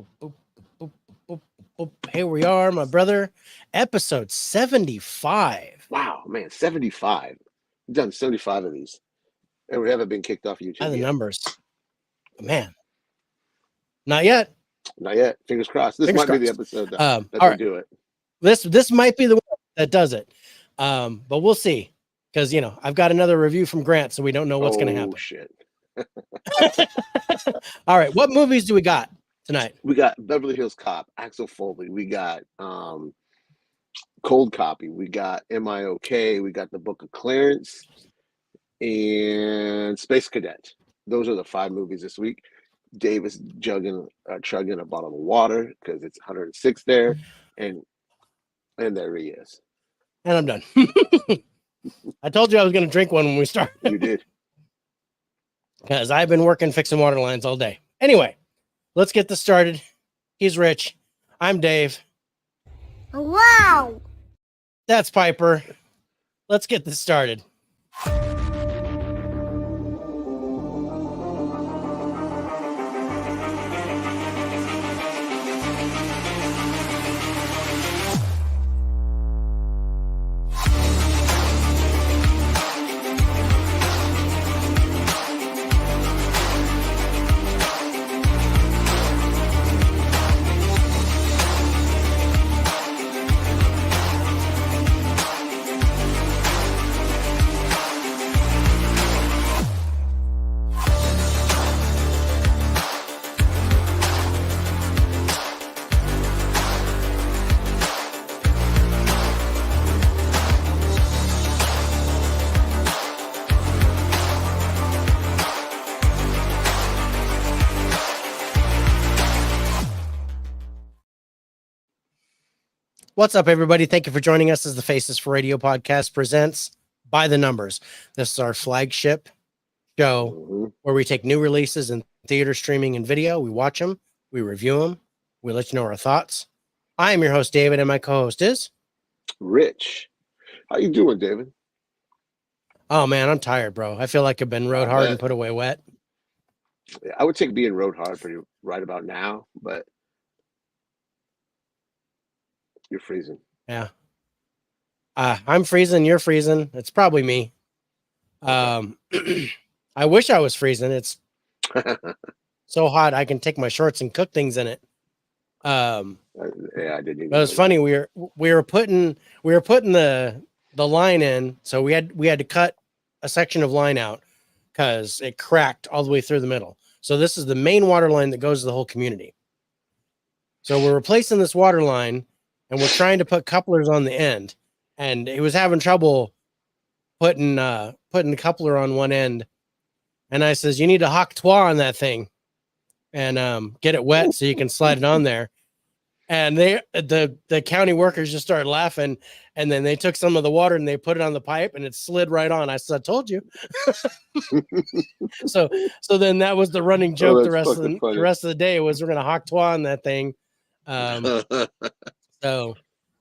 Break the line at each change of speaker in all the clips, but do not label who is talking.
Boop, boop, boop, boop. Here we are, my brother. Episode 75.
Wow, man, 75. We've done 75 of these. And we haven't been kicked off YouTube
By the
yet.
numbers. Man. Not yet.
Not yet. Fingers crossed. This
Fingers
might be the
crossed.
episode that
All
they
right.
do it.
This might be the one that does it. But we'll see. Because, I've got another review from Grant, so we don't know what's going to happen.
Oh, shit.
All right. What movies do we got tonight?
We got Beverly Hills Cop, Axel Foley. We got Cold Copy. We got Am I Okay? We got The Book of Clarence and Space Cadet. Those are the 5 movies this week. Dave is chugging a bottle of water because it's 106 there. And there he is.
And I'm done. I told you I was going to drink one when we started.
You did.
Because I've been working fixing water lines all day. Anyway, let's get this started. He's Rich. I'm Dave.
Wow.
That's Piper. Let's get this started. What's up, everybody? Thank you for joining us as the Faces for Radio podcast presents By the Numbers. This is our flagship show where we take new releases in theater, streaming, and video. We watch them, we review them, we let you know our thoughts. I am your host, David, and my co-host is
Rich. How you doing, David?
Oh, man, I'm tired, bro. I feel like I've been rode hard and put away wet.
I would take being rode hard pretty right about now, but you're freezing.
Yeah. I'm freezing. You're freezing. It's probably me. I wish I was freezing. It's so hot. I can take my shorts and cook things in it.
Yeah, I didn't.
But it was funny. We were putting the line in. So we had to cut a section of line out because it cracked all the way through the middle. So this is the main water line that goes to the whole community. So we're replacing this water line. And we're trying to put couplers on the end, and he was having trouble putting the coupler on one end. And I says, "You need to hawk twa on that thing, and get it wet so you can slide it on there." And the county workers just started laughing, and then they took some of the water and they put it on the pipe, and it slid right on. I said, "I told you." so then that was the running joke. The rest of the day was we're gonna hawk twa on that thing. So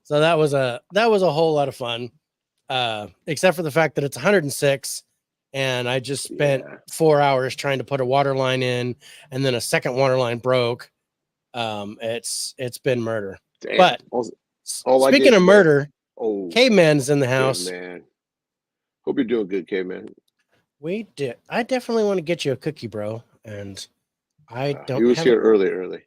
that was a whole lot of fun, except for the fact that it's 106, and I just spent 4 hours trying to put a water line in, and then a second water line broke. It's been murder.
Damn.
But speaking of murder, Caveman's in the house.
Man, hope you're doing good, Caveman.
I definitely want to get you a cookie, bro, and I don't.
He was here early.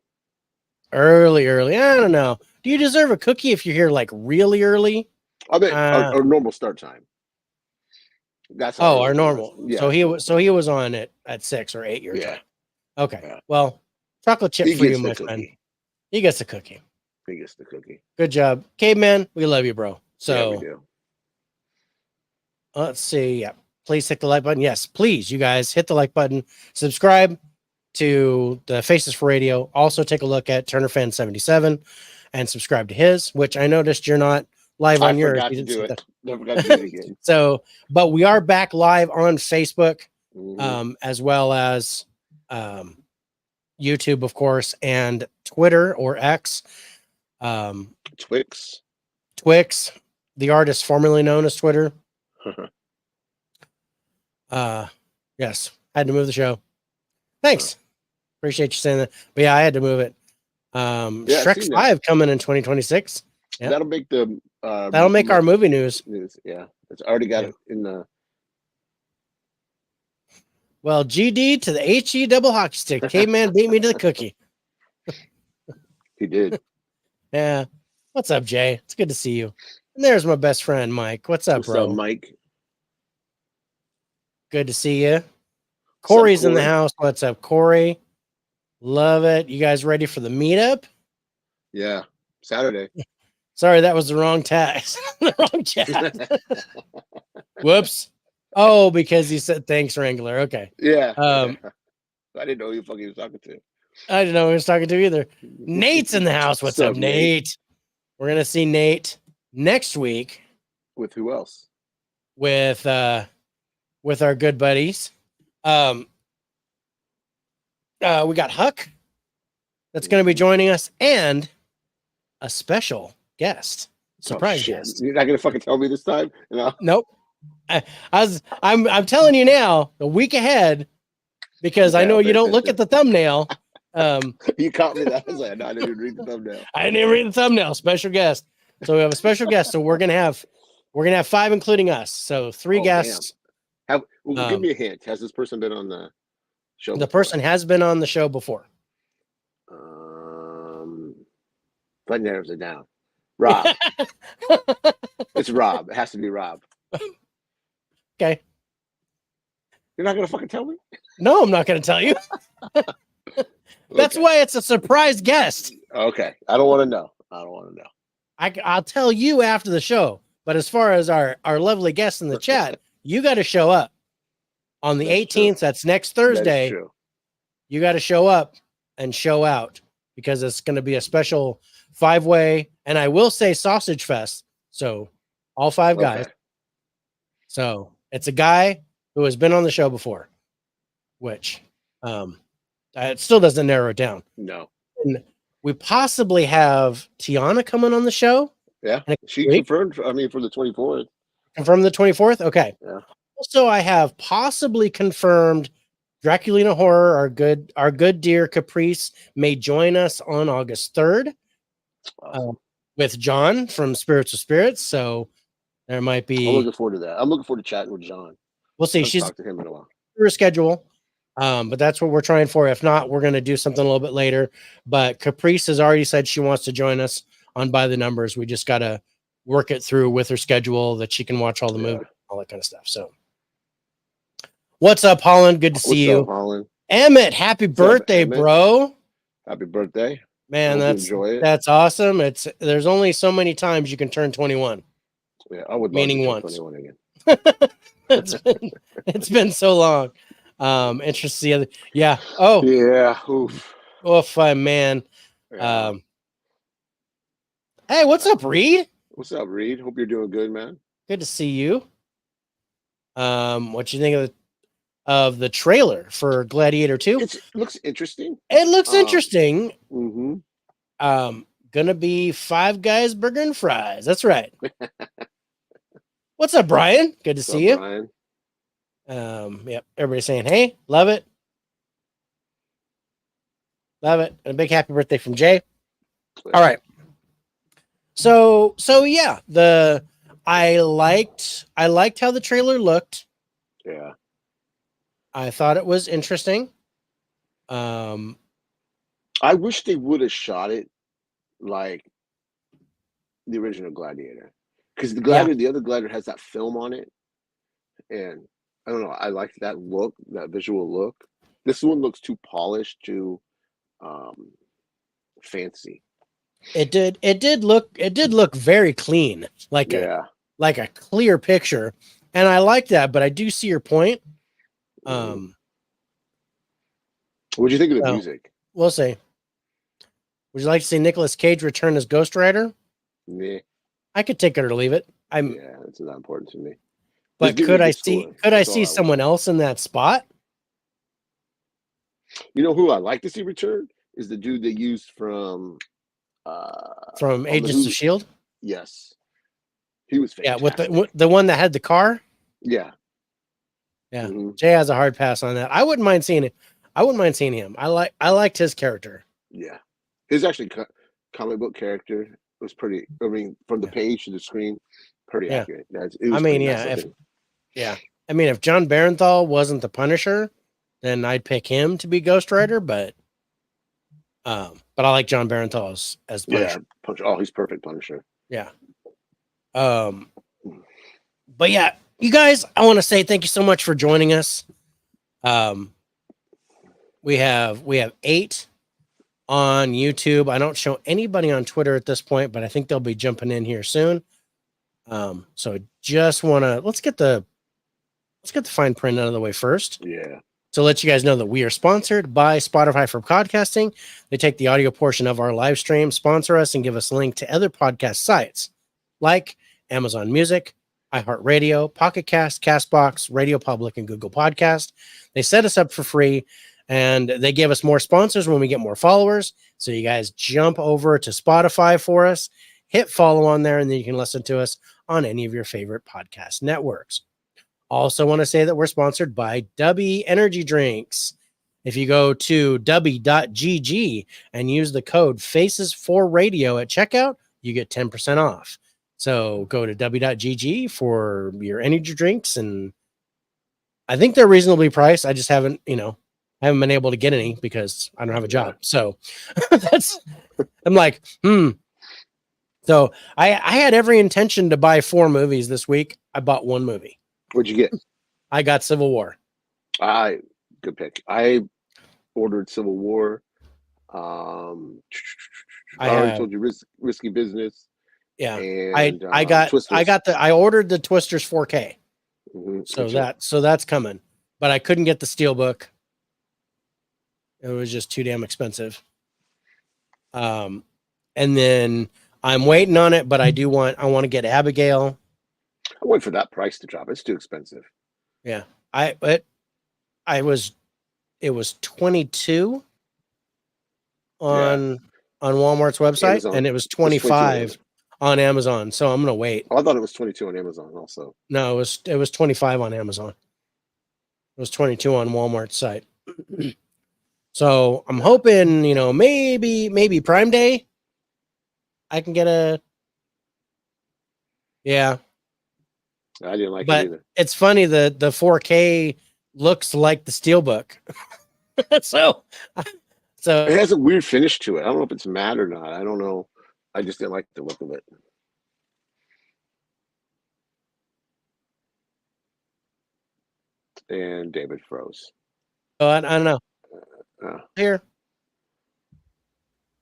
I don't know. Do you deserve a cookie if you're here like really early?
I mean, our normal start time. That's
our normal. Yeah. So he was on it at 6 or 8 your time. Okay. Yeah. Well, chocolate chip for you, my friend. He gets a cookie.
He gets the cookie.
Good job, Caveman. We love you, bro. So
we do.
Let's see. Yeah. Please hit the like button. Yes, please, you guys hit the like button. Subscribe to the Faces for Radio. Also take a look at Turner Fan 77 and subscribe to his, which I noticed you're not live on yours.
Never got to do it again.
So, but we are back live on Facebook, as well as YouTube, of course, and Twitter or X.
Twix,
the artist formerly known as Twitter. Yes, had to move the show. Thanks. Appreciate you saying that. But yeah, I had to move it.
Yeah, I've
Shrek
seen that.
5 coming in 2026. Yeah.
That'll make the
That'll make our movie news.
Yeah, it's already got
Yeah.
it in the.
Well, GD to the HE double hockey stick. Caveman beat me to the cookie.
He did.
Yeah. What's up, Jay? It's good to see you. And there's my best friend, Mike. What's up,
What's
bro?
up, Mike?
Good to see you. Corey's in the
Corey?
house. What's up, Corey? Love it. You guys ready for the meetup?
Yeah, Saturday.
Sorry, that was the wrong text. The wrong chat. Whoops. Oh, because he said thanks, Wrangler. Okay.
Yeah.
Um,
I didn't know who fucking he was talking to.
I didn't know who he was talking to either. Nate's in the house. What's up, Nate? We're gonna see Nate next week
With who else?
with our good buddies. We got Huck that's gonna be joining us and a special guest. Surprise guest.
You're not gonna fucking tell me this time? No.
Nope. I'm telling you now, a week ahead, because I know you don't look at the thumbnail.
You caught me that. I was like, no, I didn't even read the thumbnail.
I didn't even read the thumbnail. Special guest. So we have a special guest. So we're gonna have 5, including us. So 3 guests.
Give me a hint. Has this person been on the show?
The person has been on the show before.
That narrows it down. Rob. It's Rob. It has to be Rob.
Okay.
You're not gonna fucking tell me?
No, I'm not gonna tell you. That's why it's a surprise guest.
Okay. I don't want to know.
I'll tell you after the show. But as far as our lovely guests in the chat, you got to show up on the 18th. True. That's next Thursday.
That is true.
You got to show up and show out because it's going to be a special 5-way. And I will say sausage fest. So all 5 guys. So it's a guy who has been on the show before, which it still doesn't narrow it down.
No.
And we possibly have Tiana coming on the show.
Yeah. She confirmed, for the 24th.
Confirmed the 24th? Okay.
Yeah.
Also, I have possibly confirmed Draculina Horror, our good dear Caprice, may join us on August 3rd with John from Spirits of Spirits. So there might be.
I'm looking forward to that. I'm looking forward to chatting with John.
We'll see. She's
talked to him in a while.
Her schedule. But that's what we're trying for. If not, we're going to do something a little bit later. But Caprice has already said she wants to join us on By the Numbers. We just got to work it through with her schedule that she can watch all the movies, all that kind of stuff. So, what's up, Holland? Good to see you,
Holland.
Emmett. Happy birthday, bro!
Happy birthday,
man. That's awesome. There's only so many times you can turn 21.
Yeah, I would.
Meaning once.
21 again.
It's been so long. Interesting. Yeah. Oh
yeah. Oof.
Oof, man.
Yeah.
Hey, what's up, Reed?
What's up, Reed? Hope you're doing good, man.
Good to see you. What you think of the trailer for Gladiator 2?
It looks interesting.
It looks interesting.
Mm-hmm.
Gonna be 5 Guys Burger and Fries. That's right. What's up, Brian? Good to see you.
Brian?
Yep. Everybody's saying, hey, love it. Love it. And a big happy birthday from Jay. All right. So yeah, I liked how the trailer looked.
Yeah.
I thought it was interesting.
I wish they would have shot it like the original Gladiator. Because the other Gladiator has that film on it. And I don't know, I like that look, that visual look. This one looks too polished, too fancy.
It did look very clean, like a clear picture, and I like that. But I do see your point.
What do you think of the music?
We'll see. Would you like to see Nicolas Cage return as Ghost Rider?
Yeah,
I could take it or leave it.
It's not important to me.
But could I see someone else in that spot?
You know who I like to see return is the dude they used from
Agents of S.H.I.E.L.D.?
Yes. He was fantastic.
Yeah, with the one that had the car?
Yeah.
Yeah. Mm-hmm. Jay has a hard pass on that. I wouldn't mind seeing it. I wouldn't mind seeing him. I liked his character.
Yeah. His actually comic book character was pretty. I mean, from the page to the screen, pretty
Yeah.
accurate. It was pretty nice looking.
I mean, if John Barenthal wasn't the Punisher, then I'd pick him to be Ghost Rider. But I like John Barenthal as Punisher.
Yeah, he's perfect Punisher.
Yeah. But yeah, you guys, I want to say thank you so much for joining us. We have 8 on YouTube. I don't show anybody on Twitter at this point, but I think they'll be jumping in here soon. So just want to let's get the fine print out of the way first.
Yeah.
To let you guys know that we are sponsored by Spotify for podcasting. They take the audio portion of our live stream, sponsor us, and give us a link to other podcast sites like Amazon Music, iHeartRadio, Pocket Cast, Castbox, Radio Public, and Google Podcast. They set us up for free, and they give us more sponsors when we get more followers. So you guys jump over to Spotify for us, hit follow on there, and then you can listen to us on any of your favorite podcast networks. Also want to say that we're sponsored by Dubby Energy Drinks. If you go to dubby.gg and use the code FACES4Radio at checkout, you get 10% off. So go to dubby.gg for your energy drinks, and I think they're reasonably priced. I just haven't been able to get any because I don't have a job. So I'm like, So I had every intention to buy 4 movies this week. I bought 1 movie.
What'd you get?
I got Civil War.
Good pick. I ordered Civil War. I already told you Risky Business.
Yeah.
And,
I ordered the Twisters 4K.
Mm-hmm.
So that's coming. But I couldn't get the Steelbook. It was just too damn expensive. And then I'm waiting on it, but I want to get Abigail.
I wait for that price to drop. It's too expensive.
Yeah. It was 22 on Walmart's website, Amazon. And it was 25 on Amazon. So I'm gonna wait.
Oh, I thought it was 22 on Amazon also.
No, it was 25 on Amazon. It was 22 on Walmart's site. So I'm hoping, maybe Prime Day I can get a. Yeah.
I didn't like
it either. It's funny, the 4K looks like the Steelbook. so it
has a weird finish to it. I don't know if it's matte or not. I don't know. I just didn't like the look of it. And David froze.
Oh, I don't know. Here.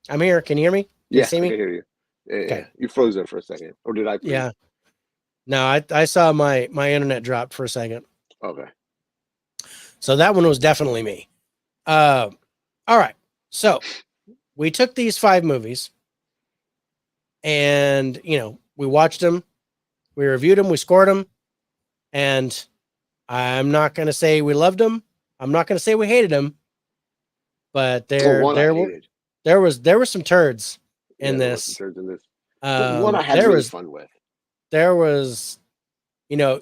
I'm here. Can you hear me?
Yeah,
see me?
I can hear you. Yeah. You froze there for a second. Or did I?
Yeah. No, I saw my internet drop for a second.
Okay.
So that one was definitely me. All right. So we took these 5 movies and, we watched them, we reviewed them, we scored them. And I'm not going to say we loved them. I'm not going to say we hated them, but there were some turds in this.
Some turds in this. One I had really fun with.
There was, I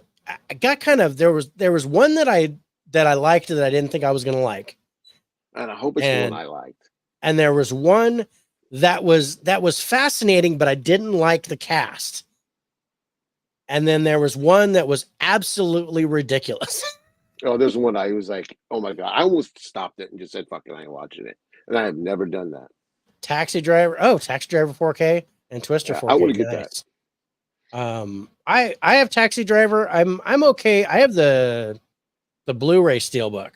got kind of, there was one that I liked that I didn't think I was going to like.
And I hope it's the one I liked.
And there was one that was fascinating, but I didn't like the cast. And then there was one that was absolutely ridiculous.
Oh, there's one I was like, oh my God. I almost stopped it and just said, fuck it, I ain't watching it. And I have never done that.
Taxi Driver 4K and Twister 4K.
I want to get that.
I have Taxi Driver. I'm okay. I have the Blu-ray Steelbook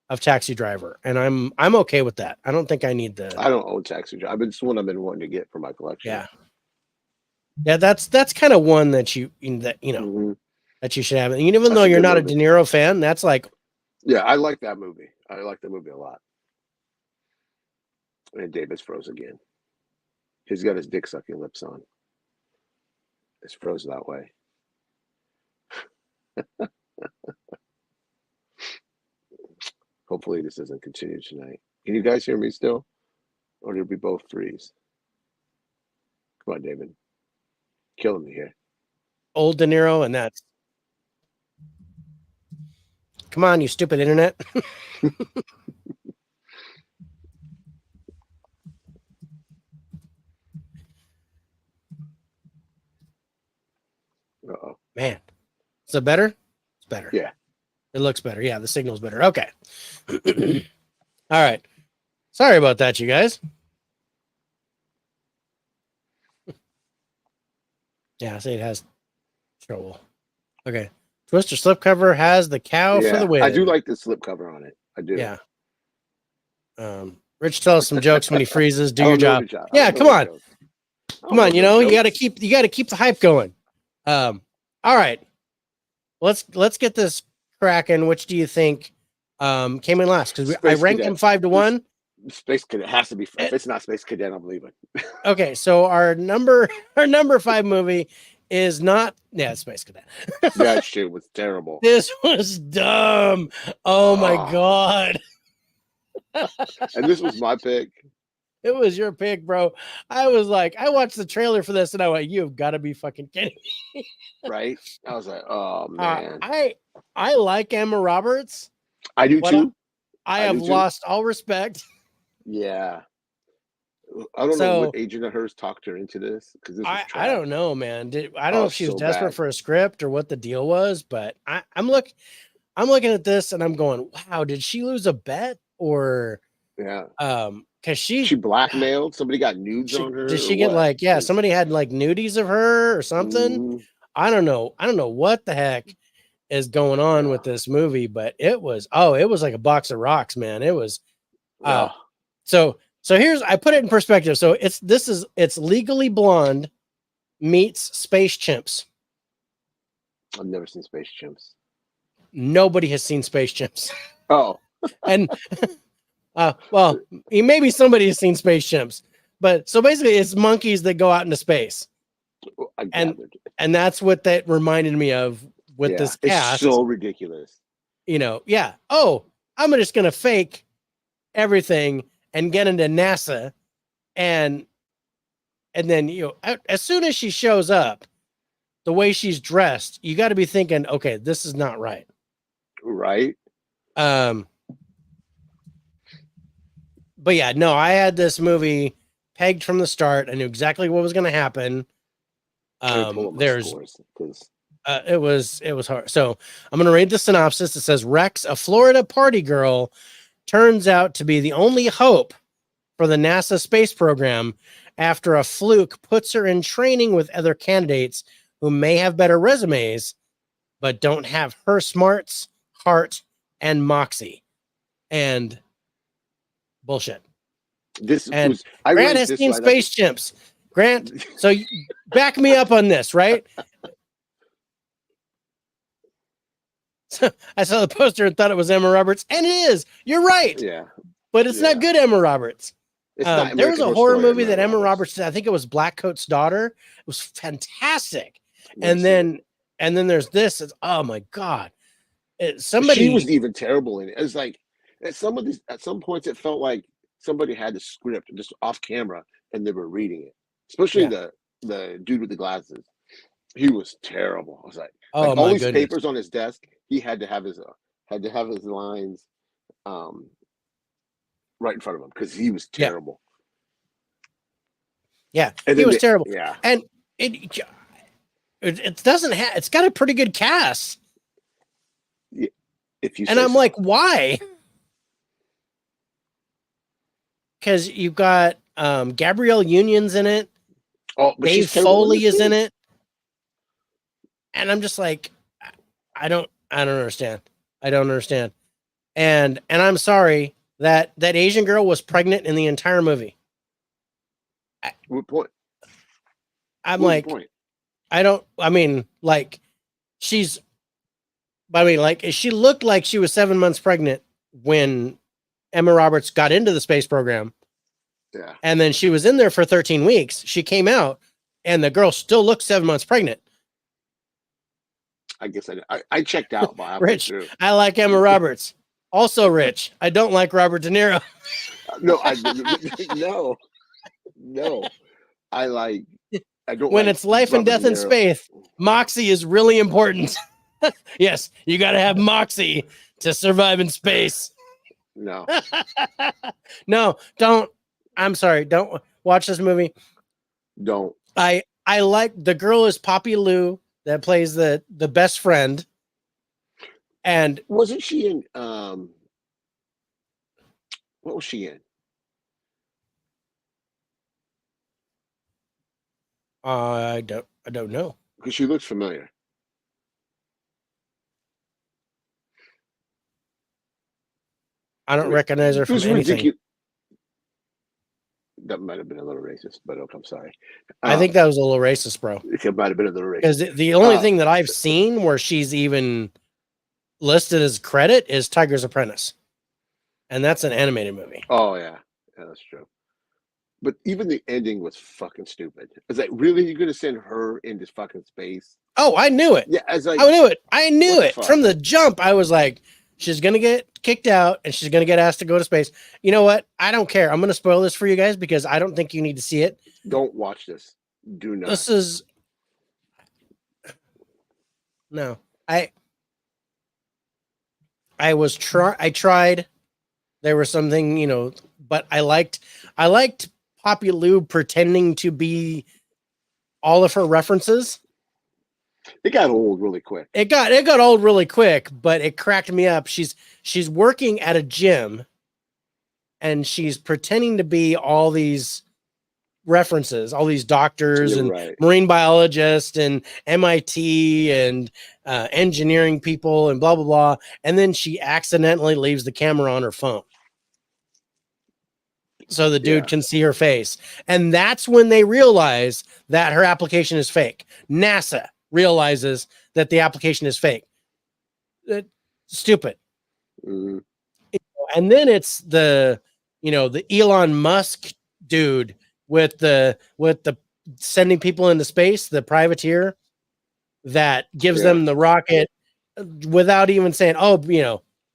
of Taxi Driver, and I'm okay with that. I don't think I need the.
I don't own Taxi Driver. It's one I've been wanting to get for my collection.
Yeah, that's kind of one that
mm-hmm.
that you should have. And even though you're not a De Niro fan, that's like.
Yeah, I like that movie. I like that movie a lot. And Davis froze again. He's got his dick sucking lips on. It's froze that way. Hopefully this doesn't continue tonight. Can you guys hear me still? Or did we both freeze? Come on, David. Killing me here.
Old De Niro, and that's. Come on, you stupid internet. Man, is it better? It's better.
Yeah.
It looks better. Yeah, the signal's better. Okay. All right. Sorry about that, you guys. Yeah, I say it has trouble. Okay. Twister slipcover has the cow for the win.
I do like the slipcover on it. I do.
Yeah. Rich tells some jokes when he freezes. Do your job. Yeah, come on. Come on, you gotta keep the hype going. All right. Let's get this cracking. Which do you think came in last? Because I ranked him 5-1.
Space Cadet has to be. If it's not Space Cadet, I'm leaving.
Okay, so our number 5 movie is not. Yeah, it's Space Cadet.
That shit was terrible.
This was dumb. Oh my god.
And this was my pick.
It was your pick, bro. I was like, I watched the trailer for this and I went, you've got to be fucking kidding me.
Right? I was like, oh man.
I like Emma Roberts.
I do too.
I have lost all respect.
Yeah. I don't know what agent of hers talked her into this, because
I don't know, man. I don't know if she was desperate for a script or what the deal was, but I'm looking at this and I'm going, wow, did she lose a bet or because she
blackmailed somebody, got nudes on her?
Did she get somebody had like nudies of her or something? I don't know what the heck is going on with this movie, but it was like a box of rocks, man. It was so here's, I put it in perspective. So it's Legally Blonde meets Space Chimps.
I've never seen Space Chimps.
Nobody has seen Space Chimps.
Oh.
And well, maybe somebody has seen Space Chimps, but so basically it's monkeys that go out into space. And that's what that reminded me of with this cast.
It's so ridiculous.
Oh, I'm just gonna fake everything and get into NASA, and then as soon as she shows up, the way she's dressed, you got to be thinking, okay, this is not right.
Right.
But yeah, no, I had this movie pegged from the start. I knew exactly what was going to happen. It was hard. So I'm going to read the synopsis. It says, Rex, a Florida party girl, turns out to be the only hope for the NASA space program after a fluke puts her in training with other candidates who may have better resumes, but don't have her smarts, heart, and moxie. And bullshit. Grant has seen Space Chimps. Grant, so back me up on this, right? So I saw the poster and thought it was Emma Roberts, and it is. You're right.
Yeah,
but it's not good Emma Roberts. There was a horror movie that Emma Roberts did. I think it was Blackcoat's Daughter. It was fantastic. And then there's this. It's, oh my god! She
was even terrible in it. It was like at some points it felt like somebody had the script just off camera and they were reading it. Especially the dude with the glasses. He was terrible. I was like, all these papers on his desk. He had to have his lines right in front of him because he was terrible.
Yeah, he was terrible. Yeah, and it doesn't have. It's got a pretty good cast.
If you
I'm like, why? Because you've got Gabrielle Union's in it.
Oh,
Dave Foley is in it, and I'm just like, I don't understand. I don't understand. And I'm sorry that Asian girl was pregnant in the entire movie.
What point?
I'm like, I don't. I mean, like, she looked like she was 7 months pregnant when Emma Roberts got into the space program.
Yeah.
And then she was in there for 13 weeks. She came out and the girl still looked 7 months pregnant.
I guess I checked out.
Rich, I like Emma Roberts. Also, Rich, I don't like Robert De Niro.
No. I don't.
When it's life and death in space, moxie is really important. Yes, you got to have moxie to survive in space.
No.
No, don't. I'm sorry. Don't watch this movie.
Don't.
I like the girl is Poppy Lou, that plays the best friend. And
wasn't she in what was she in?
I don't know.
Because she looks familiar.
I don't recognize her from anything. Ridiculous.
That might have been a little racist, but okay, I'm sorry.
I think that was a little racist, bro.
It might have been a little racist.
Because the only thing that I've seen where she's even listed as credit is Tiger's Apprentice. And that's an animated movie.
Oh, yeah. Yeah, that's true. But even the ending was fucking stupid. It's like, really? You're going to send her into fucking space?
Oh, I knew it.
Yeah, I
knew it. I knew it. From the jump, I was like, she's going to get kicked out and she's going to get asked to go to space. You know what? I don't care. I'm going to spoil this for you guys because I don't think you need to see it.
Don't watch this. Do not.
This is... No. I tried. There was something, you know, but I liked Poppy Lou pretending to be all of her references.
It got old really quick.
It got old really quick, but it cracked me up. She's working at a gym and she's pretending to be all these references, all these doctors and marine biologists and MIT and engineering people and blah, blah, blah. And then she accidentally leaves the camera on her phone. So the dude can see her face. And that's when they realize that her application is fake. NASA realizes that the application is fake. Stupid.
Mm-hmm.
And then it's the Elon Musk dude with the sending people into space, the privateer that gives them the rocket without even saying, oh,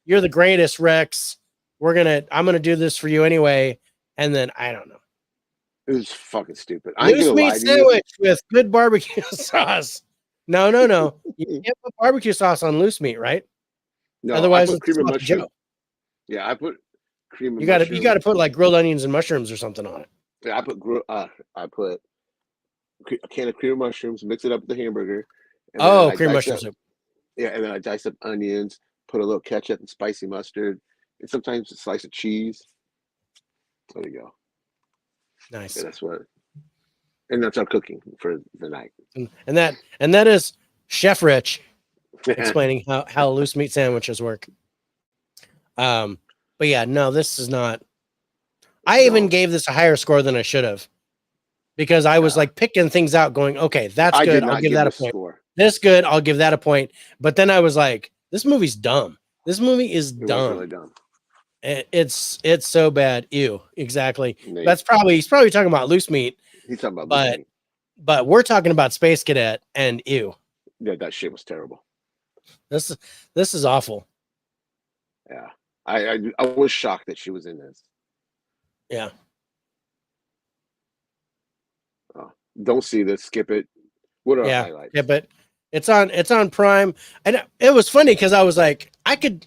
you're the greatest, Rex. I'm going to do this for you anyway. And then I don't know.
It was fucking stupid.
Loose meat sandwich with good barbecue sauce. No. You can't put barbecue sauce on loose meat, right?
No,
otherwise
I put cream of mushroom. Yeah, I put cream of
mushroom. You got to put like grilled onions and mushrooms or something on it.
Yeah, I put a can of cream of mushrooms, mix it up with the hamburger.
Cream mushroom soup.
Yeah, and then I dice up onions, put a little ketchup and spicy mustard, and sometimes a slice of cheese. There you go.
Nice.
And that's our cooking for the night.
And that is Chef Rich explaining how loose meat sandwiches work. But yeah, no, this is not. I even gave this a higher score than I should have because I was like picking things out, going, okay, that's good. I'll give that a point.
Score.
This good. I'll give that a point. But then I was like, this movie's dumb. This movie is dumb.
Really dumb.
It's so bad. Ew, exactly. He's probably talking about loose meat.
He's talking about loose meat.
But we're talking about Space Cadet and ew.
Yeah, that shit was terrible.
This is awful.
Yeah. I was shocked that she was in this.
Yeah.
Oh, don't see this. Skip it. What are our highlights?
Yeah, but it's on Prime. And it was funny because I was like, I could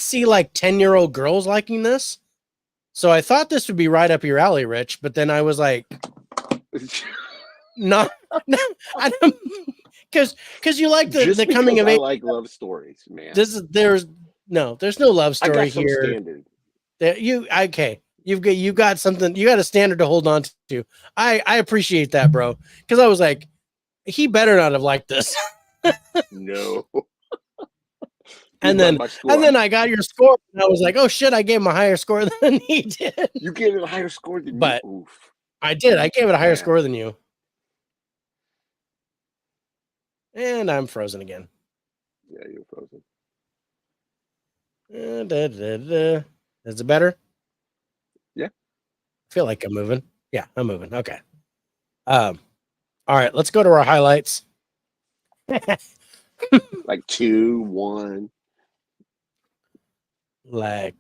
see like 10-year-old girls liking this. So I thought this would be right up your alley, Rich. But then I was like, no, I don't, because you like the coming of age.
I like love stories, man.
There's no love story here. You've got something. You got a standard to hold on to. I appreciate that, bro. Because I was like, he better not have liked this.
No.
And then I got your score, and I was like, "Oh shit!" I gave him a higher score than he did.
You gave it a higher score than me. Oof.
I did. I gave it a higher score than you. And I'm frozen again.
Yeah, you're frozen.
Is it better?
Yeah.
I feel like I'm moving. Yeah, I'm moving. Okay. All right. Let's go to our highlights.
Like 2, 1.
Like,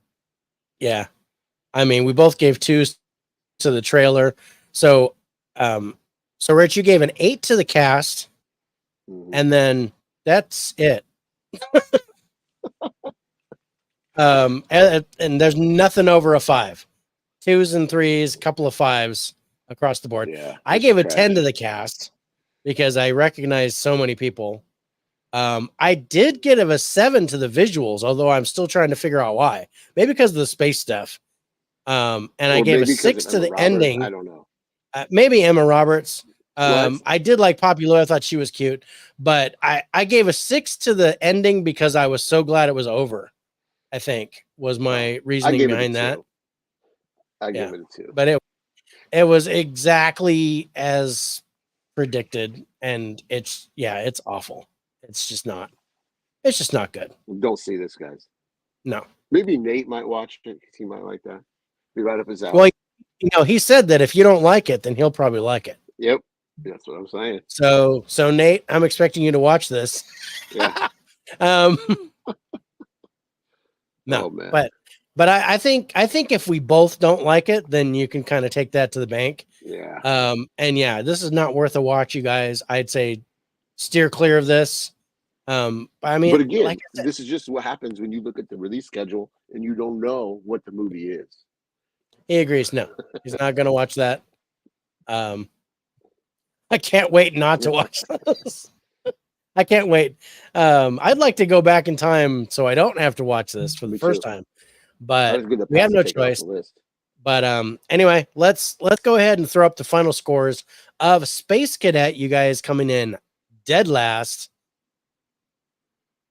yeah. I mean, we both gave 2s to the trailer. So Rich, you gave an 8 to the cast, and then that's it. And there's nothing over a 5. 2s and 3s, a couple of 5s across the board.
Yeah,
I gave a 10 to the cast. because I recognize so many people. I did give a 7 to the visuals, although I'm still trying to figure out why. Maybe because of the space stuff. And I gave a 6 to the ending.
I don't know.
Maybe Emma Roberts.
What?
I did like Poppy Lou. I thought she was cute, but I gave a 6 to the ending because I was so glad it was over. I think was my reasoning behind that.
I gave it a 2.
But it was exactly as predicted, and it's awful. It's just not good.
Don't see this, guys.
No.
Maybe Nate might watch it because he might like that. Be right up his alley.
Well, you know, he said that if you don't like it, then he'll probably like it.
Yep. That's what I'm saying.
So Nate, I'm expecting you to watch this.
Yeah.
No, but I think if we both don't like it, then you can kind of take that to the bank.
Yeah.
And yeah, this is not worth a watch, you guys. I'd say steer clear of this. I mean,
but again,
like I said,
this is just what happens when you look at the release schedule and you don't know what the movie is.
He agrees. No, he's not going to watch that. I can't wait not to watch this. I can't wait. I'd like to go back in time so I don't have to watch this for the first time, but we have no choice. But anyway, let's go ahead and throw up the final scores of Space Cadet. You guys coming in dead last.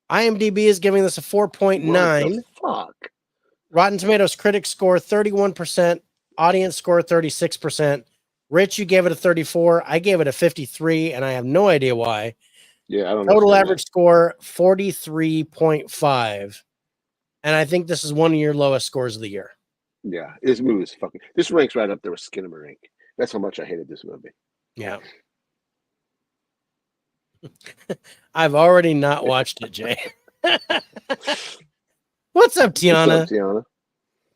IMDb is giving this a 4.9.
Fuck.
Rotten Tomatoes critics score 31%. Audience score 36%. Rich, you gave it a 34. I gave it a 53, and I have no idea why.
Yeah, I don't know.
Total average score 43.5. And I think this is one of your lowest scores of the year.
Yeah, this movie is fucking. This ranks right up there with Skinamarink. That's how much I hated this movie.
Yeah. I've already not watched it, Jay. What's up, Tiana?
What's up, Tiana?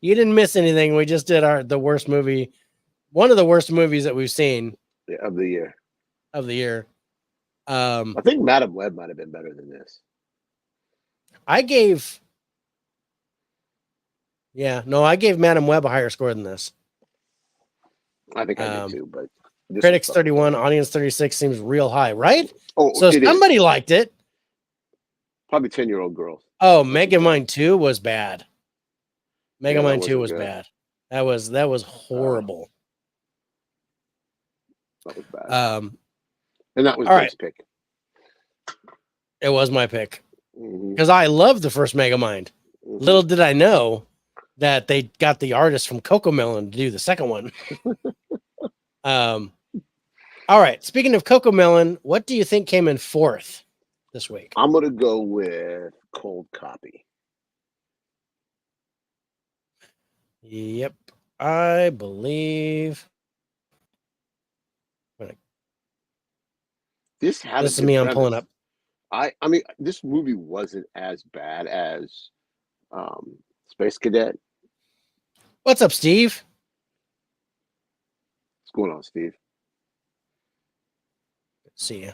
You didn't miss anything. We just did the worst movie. One of the worst movies that we've seen
of the year. I think Madam Web might have been better than this.
I gave Madam Web a higher score than this.
I think I did too, but
critics 31, audience 36 seems real high, right?
Oh,
so somebody liked it.
Probably 10-year-old girls.
Oh, Megamind 2 was bad. Megamind 2 was bad. That was horrible.
That was bad. And that was Jake's pick.
It was my pick. Because I love the first Megamind. Little did I know that they got the artist from Cocomelon to do the second one. All right. Speaking of Cocomelon, what do you think came in fourth this week?
I'm going to go with Cold Copy.
Yep. I believe.
This is
me. I'm pulling up.
I mean, this movie wasn't as bad as Space Cadet.
What's up, Steve?
What's going on, Steve?
See ya.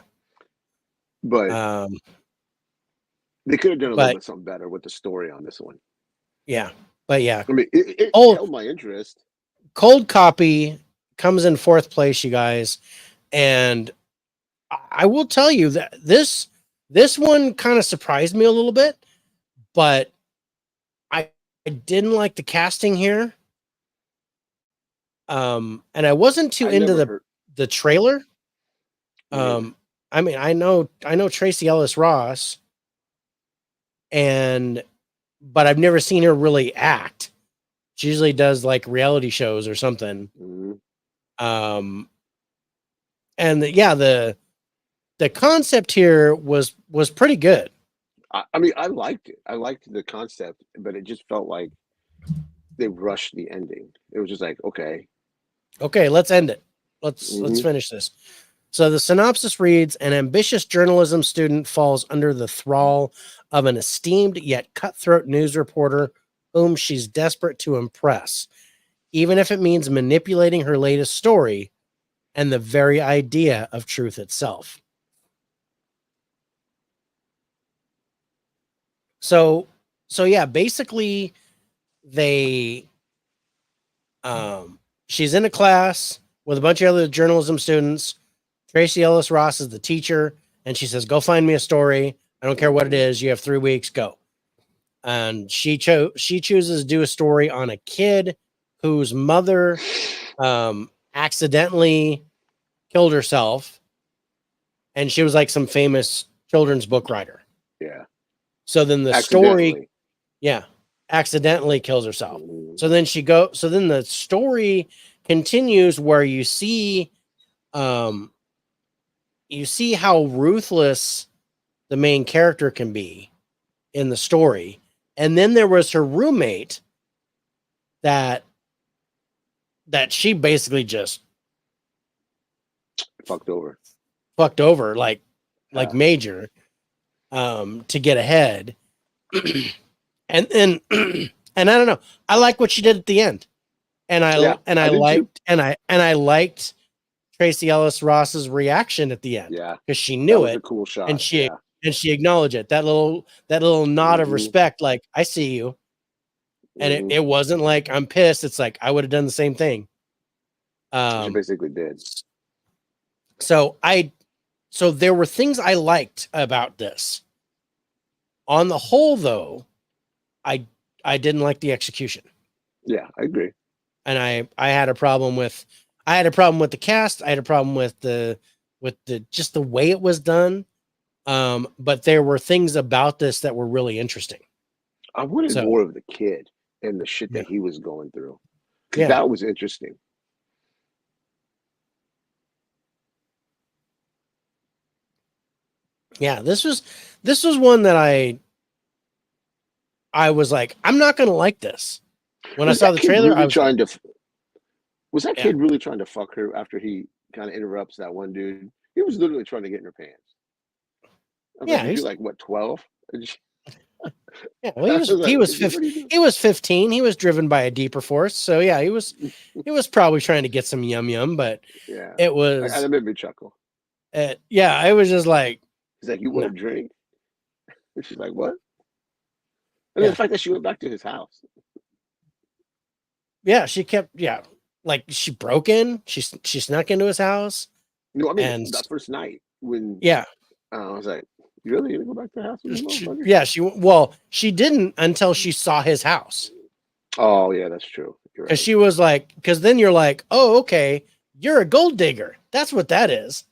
But they could have done a little bit something better with the story on this one.
Yeah, but yeah.
I mean, it held my interest.
Cold Copy comes in fourth place, you guys, and I will tell you that this one kind of surprised me a little bit, but I didn't like the casting here. And I wasn't too into the trailer. I mean, I know Tracy Ellis Ross, but I've never seen her really act. She usually does like reality shows or something. And the concept here was pretty good.
I mean, I liked it. I liked the concept, but it just felt like they rushed the ending. It was just like, okay,
let's end it. Let's finish this. So the synopsis reads: an ambitious journalism student falls under the thrall of an esteemed yet cutthroat news reporter whom she's desperate to impress, even if it means manipulating her latest story and the very idea of truth itself. So yeah, basically she's in a class with a bunch of other journalism students, Tracy Ellis Ross is the teacher, and she says, "Go find me a story. I don't care what it is. You have 3 weeks. Go." And she chooses to do a story on a kid whose mother accidentally killed herself, and she was like some famous children's book writer.
Yeah.
So then the story, accidentally kills herself. So then the story continues where you see how ruthless the main character can be in the story. And then there was her roommate that she basically just
fucked over
like major to get ahead. and I don't know, I like what she did at the end, and I liked Tracy Ellis Ross's reaction at the end, because she knew it.
A cool shot,
and she acknowledged it. That little nod of respect, like, I see you. And it wasn't like, I'm pissed. It's like, I would have done the same thing.
She basically did.
So there were things I liked about this. On the whole, though, I didn't like the execution.
Yeah, I agree.
And I had a problem with the cast. I had a problem with the just the way it was done. But there were things about this that were really interesting.
I wanted more of the kid and the shit that he was going through.
Yeah.
That was interesting.
Yeah, this was one that I was like, I'm not going to like this. When I saw the trailer,
really
I was
trying to. Was that kid really trying to fuck her after he kind of interrupts that one dude? He was literally trying to get in her pants. He's like, what, 12?
Yeah, well, he was 15. He was driven by a deeper force. So yeah, he was probably trying to get some yum, but it was.
That made me chuckle.
Yeah, it was just like,
he's like, you want a drink? And she's like, what? And the fact that she went back to his house.
Yeah, she kept. Yeah, like she broke in. She snuck into his house.
No, I mean that first night when.
Yeah,
I was like, you really gonna go back to the house with this motherfucker?
Yeah, she didn't until she saw his house.
Oh yeah, that's true.
Because she was like, because then you're like, oh, okay, you're a gold digger. That's what that is.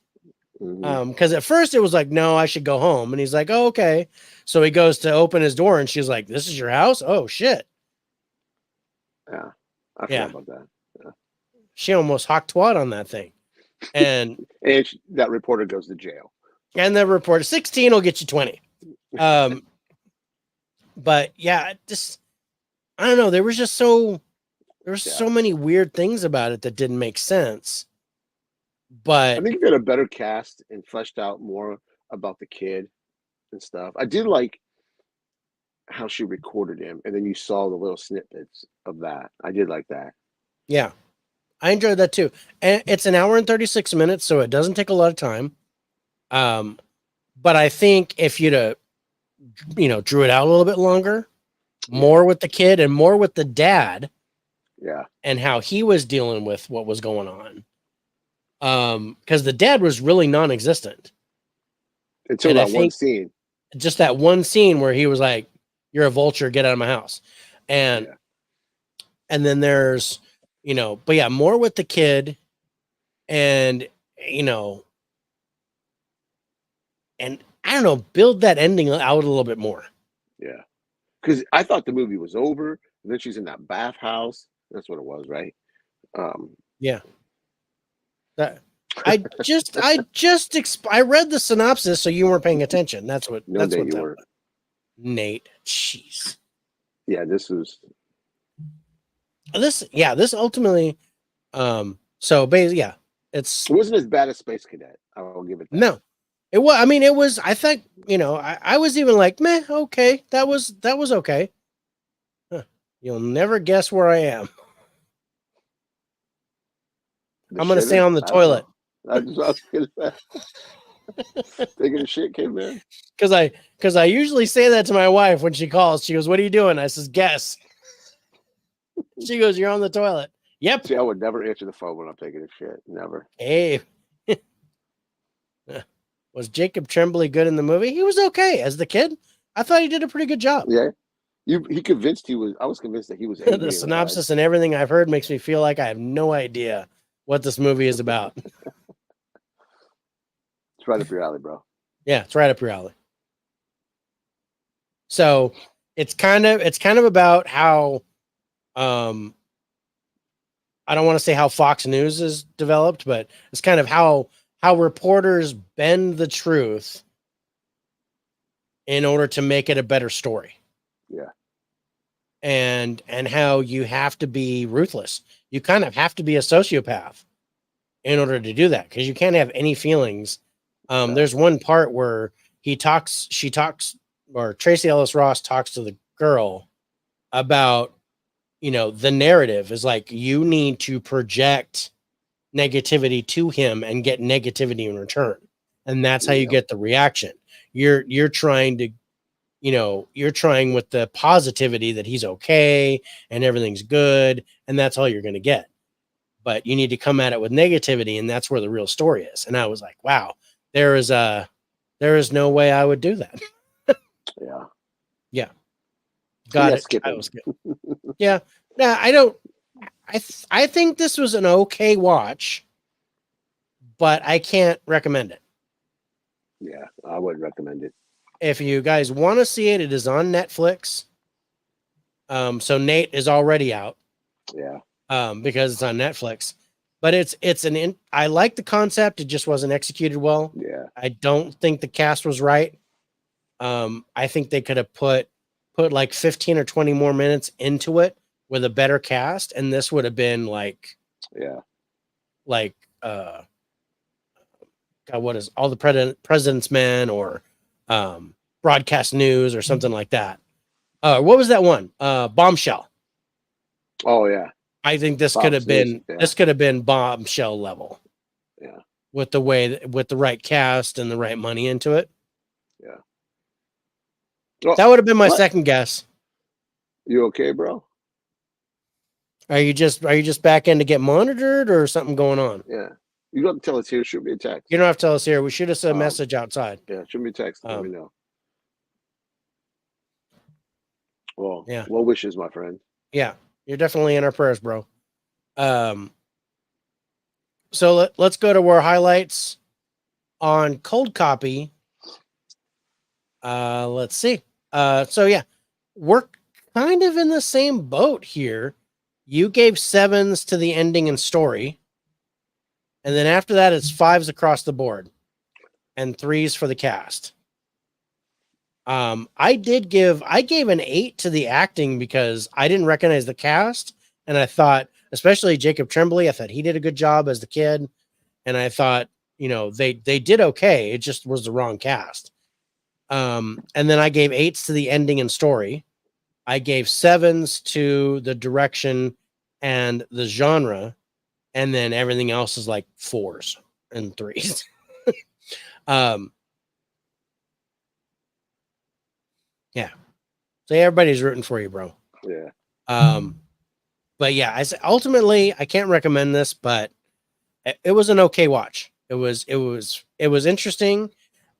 Because at first it was like, no, I should go home, and he's like, oh, okay. So he goes to open his door, and she's like, this is your house? Oh shit.
Yeah, I forgot about that. Yeah.
She almost hawked twat on that thing, and
that reporter goes to jail.
And the reporter, 16 will get you 20. But yeah, just, I don't know. There was so many weird things about it that didn't make sense. But
I think if you had a better cast and fleshed out more about the kid and stuff. I did like how she recorded him, and then you saw the little snippets of that. I did like that.
Yeah, I enjoyed that too. And it's an hour and 36 minutes, so it doesn't take a lot of time. But I think if you'd drew it out a little bit longer, more with the kid and more with the dad, and how he was dealing with what was going on, because the dad was really non-existent
until that one scene.
Just that one scene where he was like, "You're a vulture, get out of my house," and then there's but yeah, more with the kid, and and I don't know, build that ending out a little bit more.
Yeah. Because I thought the movie was over. And then she's in that bathhouse. That's what it was, right?
Yeah. I read the synopsis, so you weren't paying attention. That's what.
No,
that's
Nate,
what
you weren't.
Nate, jeez.
Yeah, this was.
This ultimately. So basically, it
wasn't as bad as Space Cadet. I will give it that.
No. It was. I mean, it was. I think I was even like, meh, okay, that was okay. Huh. You'll never guess where I am. I'm gonna say on the toilet.
I was gonna say. Taking a shit, came in.
Because I usually say that to my wife when she calls. She goes, "What are you doing?" I says, "Guess." She goes, "You're on the toilet." Yep.
See, I would never answer the phone when I'm taking a shit. Never.
Hey. Was Jacob Tremblay good in the movie? He was okay as the kid. I thought he did a pretty good job.
Yeah. He convinced he was. I was convinced that he was angry.
The synopsis and everything I've heard makes me feel like I have no idea what this movie is about.
It's right up your alley, bro.
Yeah, it's right up your alley. So it's kind of about how I don't want to say how Fox News is developed, but it's kind of how reporters bend the truth in order to make it a better story.
Yeah.
And how you have to be ruthless. You kind of have to be a sociopath in order to do that, because you can't have any feelings. There's one part where Tracy Ellis Ross talks to the girl about, the narrative is like, you need to project negativity to him and get negativity in return. And that's how you get the reaction. You're trying to, you're trying with the positivity that he's okay and everything's good. And that's all you're going to get. But you need to come at it with negativity. And that's where the real story is. And I was like, wow, there is no way I would do that.
Yeah.
Yeah. Got it. I was good. Yeah. No, I think this was an okay watch, but I can't recommend it.
Yeah, I would recommend it.
If you guys want to see it, it is on Netflix. So Nate is already out.
Yeah.
Because it's on Netflix. But I like the concept. It just wasn't executed well.
Yeah.
I don't think the cast was right. I think they could have put like 15 or 20 more minutes into it with a better cast, and this would have been like, God, what is All the President's Men or Broadcast News or something like that. What was that one? Bombshell.
Oh yeah.
I think this could have been Bombshell level.
Yeah.
With the right cast and the right money into it.
Yeah.
Well, that would have been my second guess.
You okay, bro?
Are you just back in to get monitored or something going on?
Yeah. You don't have to tell us here. Shoot me a text.
You don't have to tell us here. We shoot us a message outside.
Yeah, shoot me a text. Let me know. Well,
yeah.
Well wishes, my friend.
Yeah, you're definitely in our prayers, bro. So let's go to our highlights on Cold Copy. Let's see. So yeah, we're kind of in the same boat here. You gave 7s to the ending and story. And then after that, it's 5s across the board and 3s for the cast. I gave an 8 to the acting because I didn't recognize the cast. And I thought, especially Jacob Tremblay, I thought he did a good job as the kid. And I thought, they did okay. It just was the wrong cast. And then I gave 8s to the ending and story. I gave 7s to the direction and the genre. And then everything else is like 4s and 3s. Yeah. So everybody's rooting for you, bro.
Yeah.
But yeah, ultimately I can't recommend this, but it was an okay watch. It was interesting.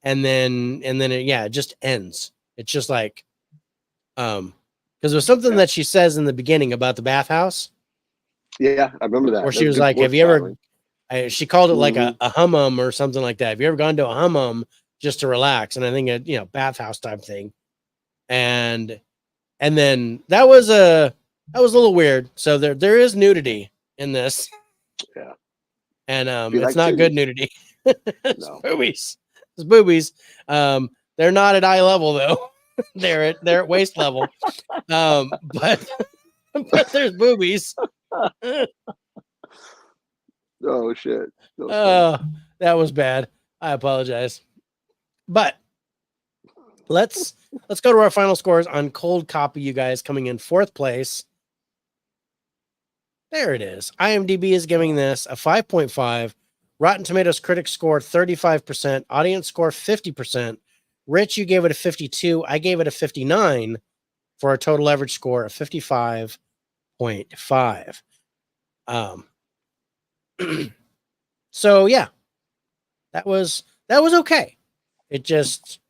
And then it just ends. It's just like, because there's something that she says in the beginning about the bathhouse.
Yeah, I remember that.
Where she was like, have you ever, she called it like a hummum or something like that. Have you ever gone to a hummum just to relax? And I think bathhouse type thing. And then that was a little weird. So there is nudity in this.
Yeah.
And it's not good nudity. It's boobies. It's boobies. They're not at eye level though. they're at waist level. But there's boobies.
Oh shit.
That was bad. I apologize. But let's go to our final scores on Cold Copy, you guys, coming in 4th place. There it is. IMDb is giving this a 5.5. Rotten Tomatoes critics score 35%. Audience score 50%. Rich, you gave it a 52. I gave it a 59 for a total average score of 55.5. So yeah, that was that was okay. It just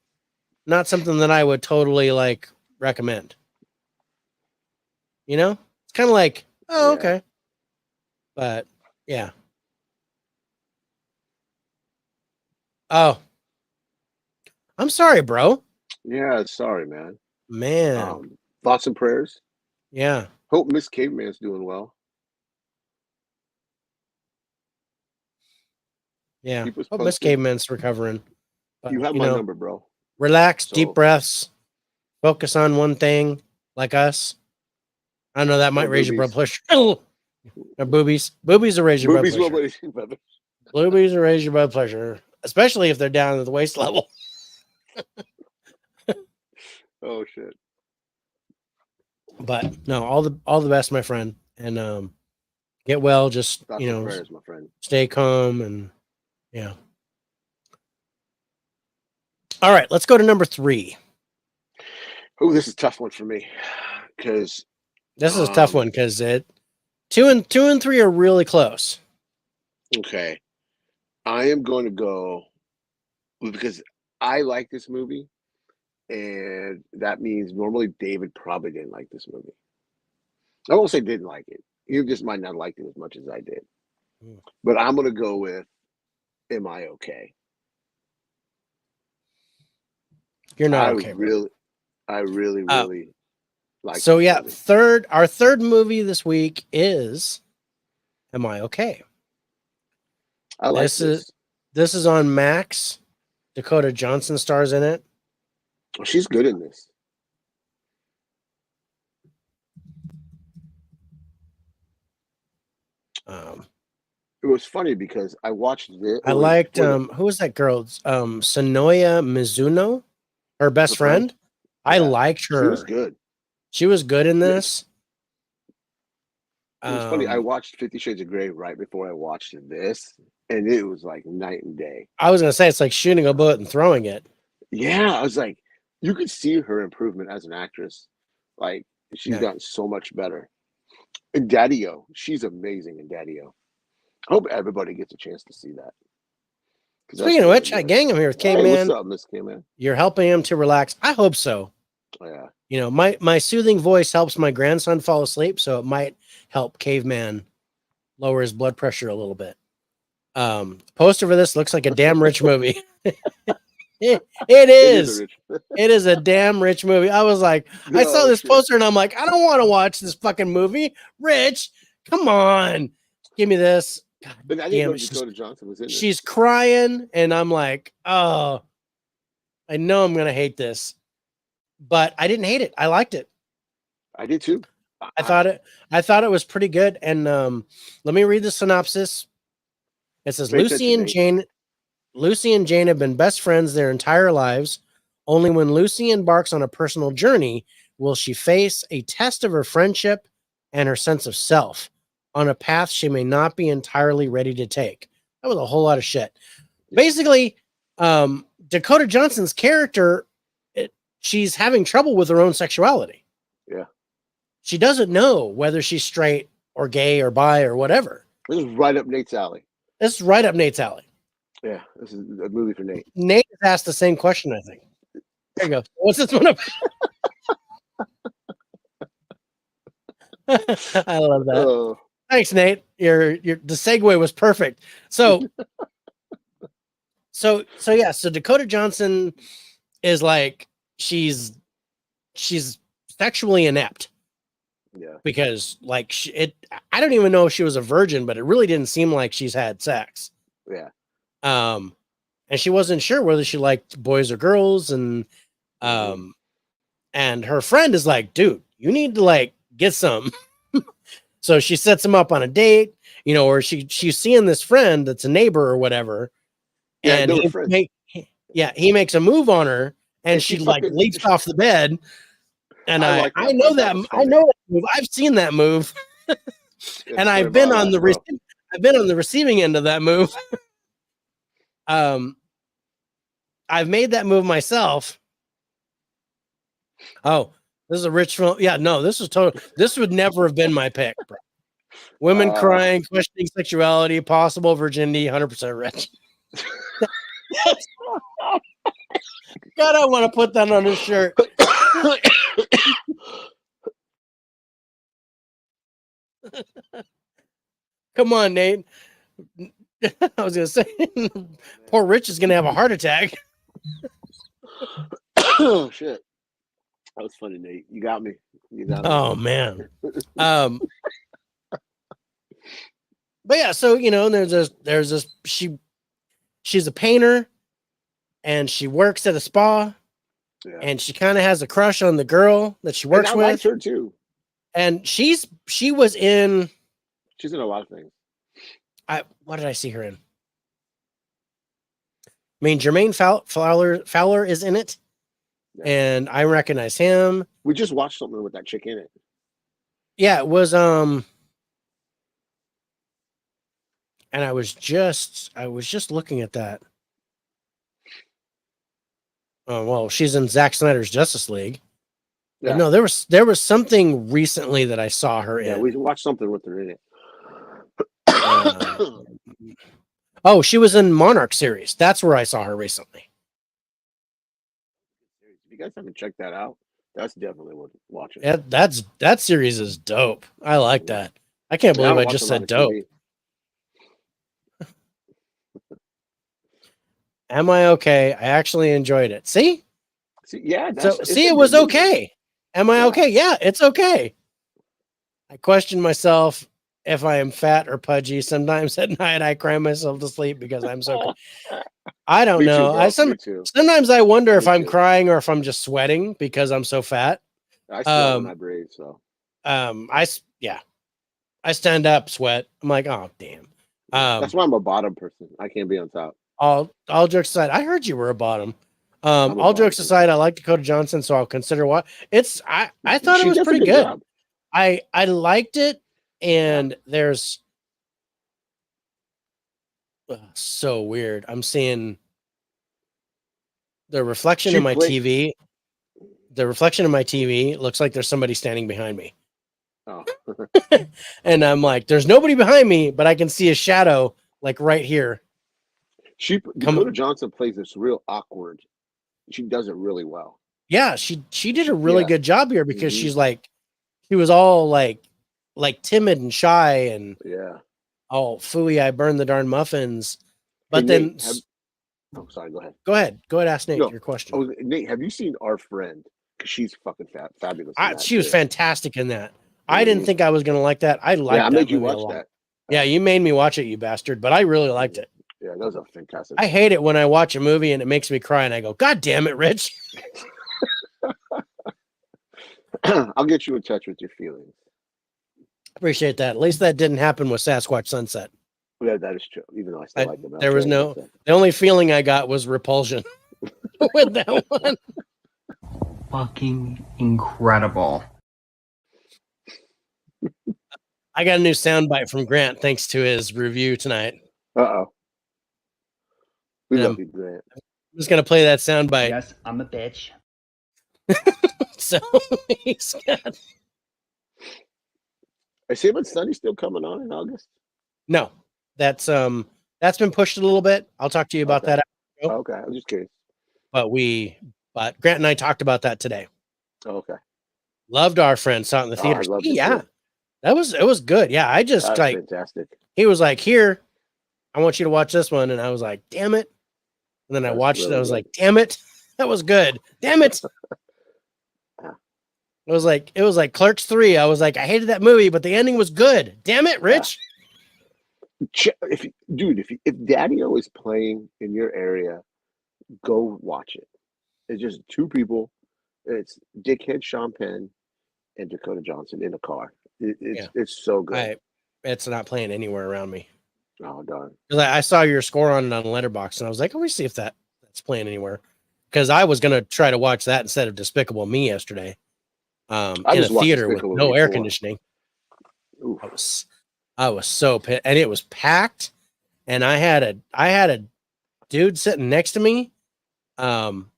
not something that I would totally like recommend. You know, it's kind of like, oh, okay, but yeah. Oh, I'm sorry, bro.
Yeah, sorry, man.
Man,
Thoughts and prayers.
yeah,
Hope Miss Caveman's doing well.
yeah.
Keep us
Hope Miss
posted.
Caveman's recovering. But,
You have my number, bro.
Relax, deep
So
breaths, focus on one thing, like us. I know that might raise your blood pressure. Or boobies. Boobies will raise your blood pressure. Boobies will raise your blood pressure, especially if they're down at the waist level.
Oh shit.
But no, all the best, my friend, and get well. Just
Thoughts and prayers, my friend.
stay calm, and yeah. All right, let's go to number 3.
Oh, this is a tough one for me because
this is a tough one because 2 and 3 are really close.
Okay, I am going to go because I like this movie, and that means normally David probably didn't like this movie. I won't say didn't like it. He just might not like it as much as I did. But I'm going to go with Am I Okay?
You're not okay.
I really like.
So yeah, our third movie this week is Am I Okay?
I like this.
This is on Max. Dakota Johnson stars in it.
Oh, she's good in this. It was funny because I watched this.
I liked who was that girl? Sonoya Mizuno, her best friend. I liked her.
She was good.
She was good in this.
It was funny. I watched 50 Shades of Grey right before I watched this, and it was like night and day.
I was gonna say it's like shooting a bullet and throwing it.
Yeah, I was like, you could see her improvement as an actress. Like she's gotten so much better. And Daddy-O, she's amazing in Daddy-O. I hope everybody gets a chance to see that.
Speaking of which, I gang him here with Caveman.
Hey, what's up, Miss Caveman?
You're helping him to relax. I hope so.
Oh, yeah.
You know, my soothing voice helps my grandson fall asleep, so it might help Caveman lower his blood pressure a little bit. Poster for this looks like a damn rich movie. It is. It is a damn rich movie. I was like, I saw this poster and I'm like, I don't want to watch this fucking movie. Rich, come on, give me this. God
but I didn't know Dakota Johnson was in this.
She's crying, and I'm like, oh, I know I'm gonna hate this, but I didn't hate it. I liked it.
I did too.
I thought it was pretty good. And let me read the synopsis. It says Lucy and Jane have been best friends their entire lives. Only when Lucy embarks on a personal journey will she face a test of her friendship and her sense of self on a path she may not be entirely ready to take. That was a whole lot of shit. Basically, Dakota Johnson's character, she's having trouble with her own sexuality.
Yeah.
She doesn't know whether she's straight or gay or bi or whatever.
This is right up Nate's alley.
This is right up Nate's alley.
Yeah, this is a movie for Nate.
Nate has asked the same question, I think. There you go. What's this one about? I love that. Thanks, Nate. Your the segue was perfect. So yeah. So Dakota Johnson is like she's sexually inept.
Yeah.
Because like I don't even know if she was a virgin, but it really didn't seem like she's had sex.
Yeah.
And she wasn't sure whether she liked boys or girls, and her friend is like, dude, you need to like get some. So she sets him up on a date, you know, or she's seeing this friend that's a neighbor or whatever.
Yeah,
and he makes a move on her, and she like leaps off the bed. And I know that move. I've seen that move. And I've been on the receiving end of that move. I've made that move myself. Oh, this is a rich film. Yeah, no, this would never have been my pick, bro. Women crying, questioning sexuality, possible virginity, 100% rich. God, I want to put that on his shirt. Come on, Nate. I was gonna say, poor Rich is gonna have a heart attack.
Oh shit, that was funny, Nate. You got me.
Oh man. But yeah, so there's this she's a painter, and she works at a spa, and she kind of has a crush on the girl that she works with. I
liked her too.
And she was in.
She's in a lot of things.
What did I see her in? I mean, Jermaine Fowler is in it, and I recognize him.
We just watched something with that chick in it.
Yeah, it was and I was just looking at that. Oh well, she's in Zack Snyder's Justice League. Yeah. But no, there was something recently that I saw her in.
Yeah, we watched something with her in it.
Oh, she was in Monarch series. That's where I saw her recently.
If you guys haven't checked that out, that's definitely worth watching.
That series is dope. I like that. I can't believe I just said dope. Am I okay? I actually enjoyed it. See,
yeah.
It was okay. Am I okay? Yeah, it's okay. I question myself if I am fat or pudgy. Sometimes at night I cry myself to sleep because I'm so. I don't know. Sometimes I wonder if I'm crying or if I'm just sweating because I'm so fat.
I sweat when I breathe. So.
I stand up, sweat. I'm like, oh damn.
That's why I'm a bottom person. I can't be on top.
All jokes aside, I heard you were a bottom. All jokes aside, I like Dakota Johnson, so I'll consider what it's. I thought it was pretty good. Job. I liked it, and there's so weird. I'm seeing the reflection in my TV. The reflection in my TV looks like there's somebody standing behind me.
Oh.
And I'm like, there's nobody behind me, but I can see a shadow like right here.
Dakota Johnson plays this real awkward. She does it really well.
Yeah, she did a really good job here because she was all like timid and shy and all phooey. I burned the darn muffins, but then.
Sorry. Go ahead.
Go ahead. Ask Nate your question.
Nate, have you seen Our Friend? Because she's fucking fabulous.
She was fantastic in that. I didn't think I was gonna like that. I liked that. I made you watch that. Yeah, you made me watch it, you bastard. But I really liked it.
Yeah, that was a fantastic.
I hate it when I watch a movie and it makes me cry and I go, God damn it, Rich.
I'll get you in touch with your feelings.
Appreciate that. At least that didn't happen with Sasquatch Sunset.
Yeah, that is true. Even though I still like them.
There was the only feeling I got was repulsion with that one.
Fucking incredible.
I got a new soundbite from Grant thanks to his review tonight.
Uh-oh. We love you, Grant.
I'm just gonna play that soundbite.
Yes, I'm a bitch.
So he's got.
I see, but Sunny's still coming on in August.
No, that's been pushed a little bit. I'll talk to you about that.
Okay, I'm just curious.
But Grant and I talked about that today.
Okay.
Loved Our Friend. Saw it in the theater. Yeah, it was good. Yeah, I just
fantastic.
He was like, "Here, I want you to watch this one," and I was like, "Damn it!" And then I watched it. I was like, "Damn it, that was good. Damn it." It was like Clerks 3. I was like, I hated that movie, but the ending was good. Damn it, Rich.
If Daddy-O is playing in your area, go watch it. It's just two people. It's Dickhead Sean Penn and Dakota Johnson in a car. It's so good.
It's not playing anywhere around me.
Oh darn!
Because I saw your score on it on Letterboxd, and I was like, let me see if that's playing anywhere. Because I was gonna try to watch that instead of Despicable Me yesterday. In a theater with no air conditioning. I was so pissed, and it was packed, and I had a dude sitting next to me, and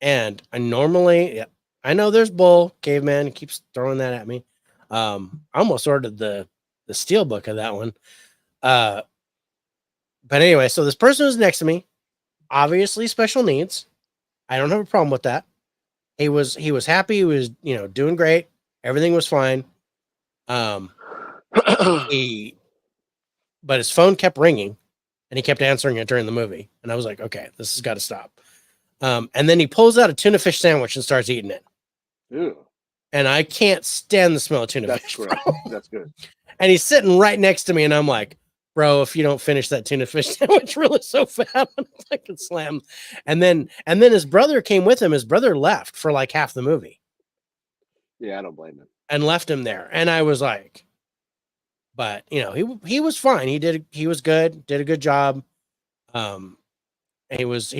I know there's Bull Caveman keeps throwing that at me. I almost ordered the steel book of that one, but anyway, so this person was next to me, obviously special needs. I don't have a problem with that. He was happy. He was, doing great. Everything was fine. But his phone kept ringing and he kept answering it during the movie. And I was like, okay, this has got to stop. And then he pulls out a tuna fish sandwich and starts eating it.
Ew.
And I can't stand the smell of tuna
That's
fish.
great. That's good.
And he's sitting right next to me, and I'm like, bro, if you don't finish that tuna fish sandwich really so fast, I'm fucking slammed. And then his brother came with him. His brother left for like half the movie.
Yeah, I don't blame him.
And left him there. And I was like, but he was fine. He was good, did a good job. And he was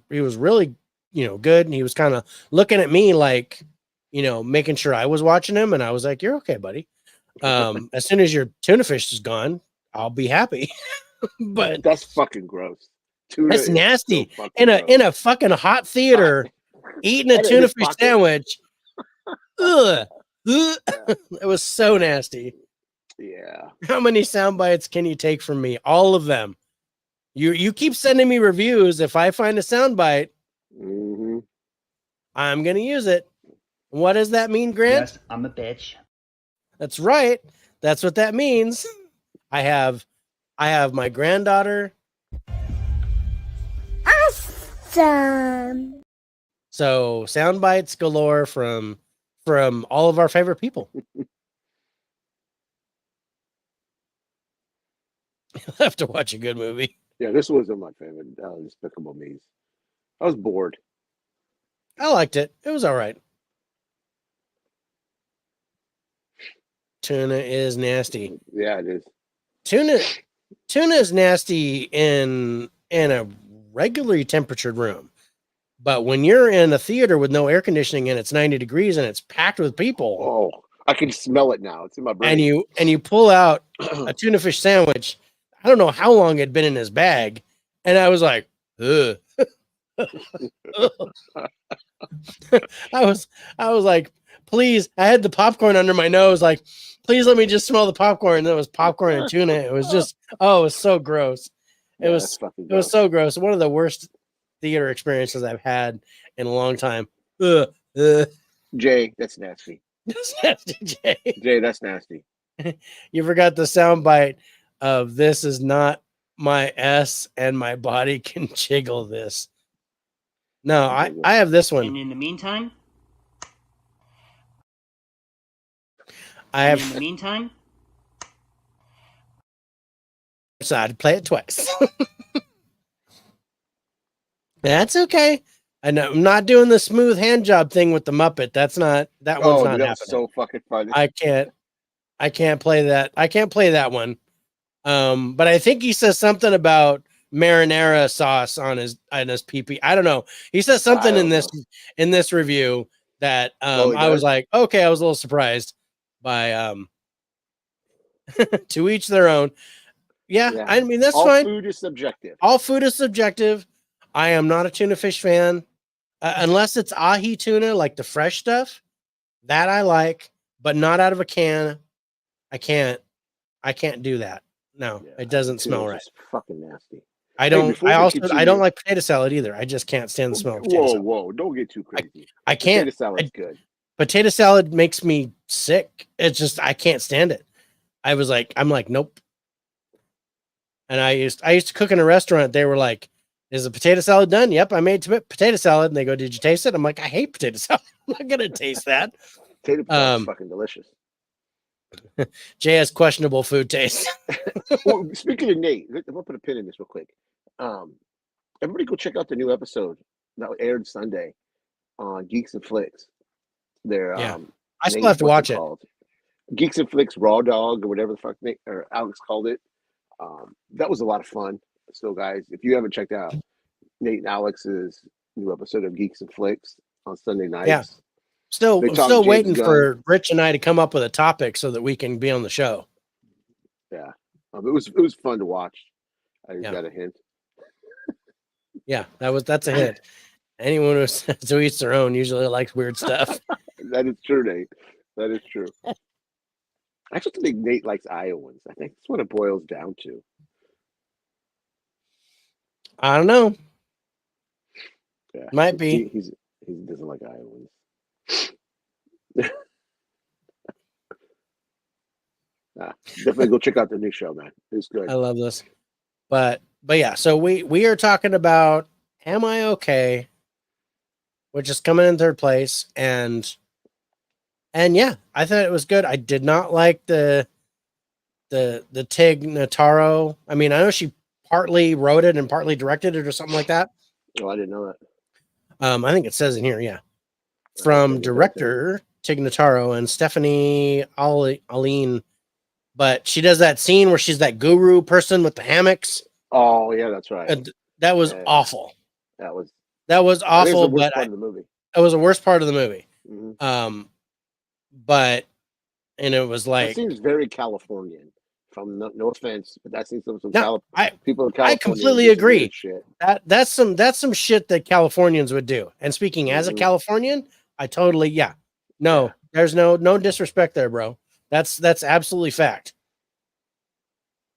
really, good. And he was kind of looking at me like, making sure I was watching him. And I was like, you're okay, buddy. As soon as your tuna fish is gone, I'll be happy. But
that's fucking gross. Tuna
that's nasty.
So
in a fucking hot theater, eating a tuna fish sandwich. Ugh. It was so nasty.
Yeah.
How many sound bites can you take from me? All of them. You keep sending me reviews. If I find a sound bite, I'm gonna use it. What does that mean, Grant?
Yes, I'm a bitch.
That's right. That's what that means. I have my granddaughter.
Awesome.
So sound bites galore from all of our favorite people. You'll have to watch a good movie.
Yeah, this wasn't my favorite. Despicable Me's. I was bored.
I liked it. It was all right. Tuna is nasty.
Yeah, it is.
Tuna is nasty in a regularly temperatured room. But when you're in a theater with no air conditioning and it's 90 degrees and it's packed with people.
Oh, I can smell it now. It's in my brain.
And you pull out a tuna fish sandwich. I don't know how long it had been in his bag. And I was like, ugh. I was like, please. I had the popcorn under my nose, like, please let me just smell the popcorn. And it was popcorn and tuna. It was just, it was so gross. It was so gross. One of the worst theater experiences I've had in a long time.
Jay, that's nasty.
That's nasty, Jay.
Jay, that's nasty.
You forgot the soundbite of "This is not my S and my body can jiggle this." No, I have this one.
And in the meantime,
so I'd play it twice. That's okay. I know I'm not doing the smooth hand job thing with the Muppet. That one's not happening.
So fucking funny.
I can't play that. I can't play that one. But I think he says something about marinara sauce on his PP. I don't know. He says something in this review that I was like, okay, I was a little surprised by to each their own. Yeah, I mean that's fine.
All food is subjective.
All food is subjective. I am not a tuna fish fan unless it's ahi tuna, like the fresh stuff. That I like, but not out of a can. I can't do that. No, it doesn't smell right.
Fucking nasty.
I don't like potato salad either. I just can't stand the smell of potato salad.
Whoa, don't get too crazy.
I can't.
Potato salad's good.
Potato salad makes me sick. It's just I can't stand it. I'm like, nope. And I used to cook in a restaurant. They were like, "Is the potato salad done?" "Yep, I made potato salad." And they go, "Did you taste it?" I'm like, "I hate potato salad. I'm not gonna taste that."
Potato salad is fucking delicious.
Jay has questionable food taste.
Well, speaking of Nate, I'm gonna put a pin in this real quick. Everybody go check out the new episode that aired Sunday on Geeks and Flicks.
I still have to watch it.
Geeks and Flicks Raw Dog or whatever the fuck Nate or Alex called it. That was a lot of fun. So guys, if you haven't checked out Nate and Alex's new episode of Geeks and Flicks on Sunday nights.
Yeah. I'm still waiting for Rich and I to come up with a topic so that we can be on the show.
Yeah. It was fun to watch. I just got a hint.
Yeah, that's a hint. Anyone who eats their own usually likes weird stuff.
That is true, Nate. That is true. I actually think Nate likes Iowans. I think that's what it boils down to.
I don't know.
Yeah,
Might be.
He doesn't like Iowans. Definitely go check out the new show, man. It's good.
I love this. But yeah, so we are talking about Am I Okay, which is coming in third place, and yeah, I thought it was good. I did not like the Tig Notaro. I mean, I know she partly wrote it and partly directed it or something like that.
Oh, I didn't know that.
I think it says in here, yeah.
Okay,
From director Tig Notaro and Stephanie Aline. But she does that scene where she's that guru person with the hammocks.
Oh, yeah, that's right.
And that was awful.
That was
awful,
the worst
but
part of the movie.
It was the worst part of the movie.
Mm-hmm.
But and it was like
that seems very Californian. From no offense, but that seems some
no,
people in California.
I completely agree.
Shit.
That's some shit that Californians would do. And speaking as a Californian, I totally there's no disrespect there, bro. That's absolutely fact.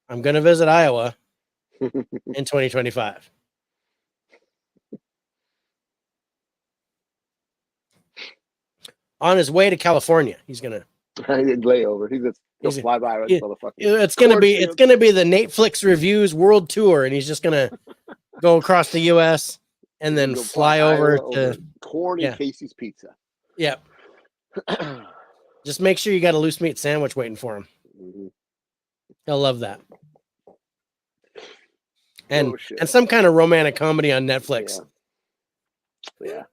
I'm gonna visit Iowa in 2025. On his way to California, he's gonna
layover. He'll fly by right, motherfucker.
It's gonna be the Netflix reviews world tour, and he's just gonna go across the U.S. and then fly over to
Corn and Casey's Pizza.
Yep. Just make sure you got a loose meat sandwich waiting for him.
Mm-hmm.
He'll love that. And some kind of romantic comedy on Netflix.
Yeah.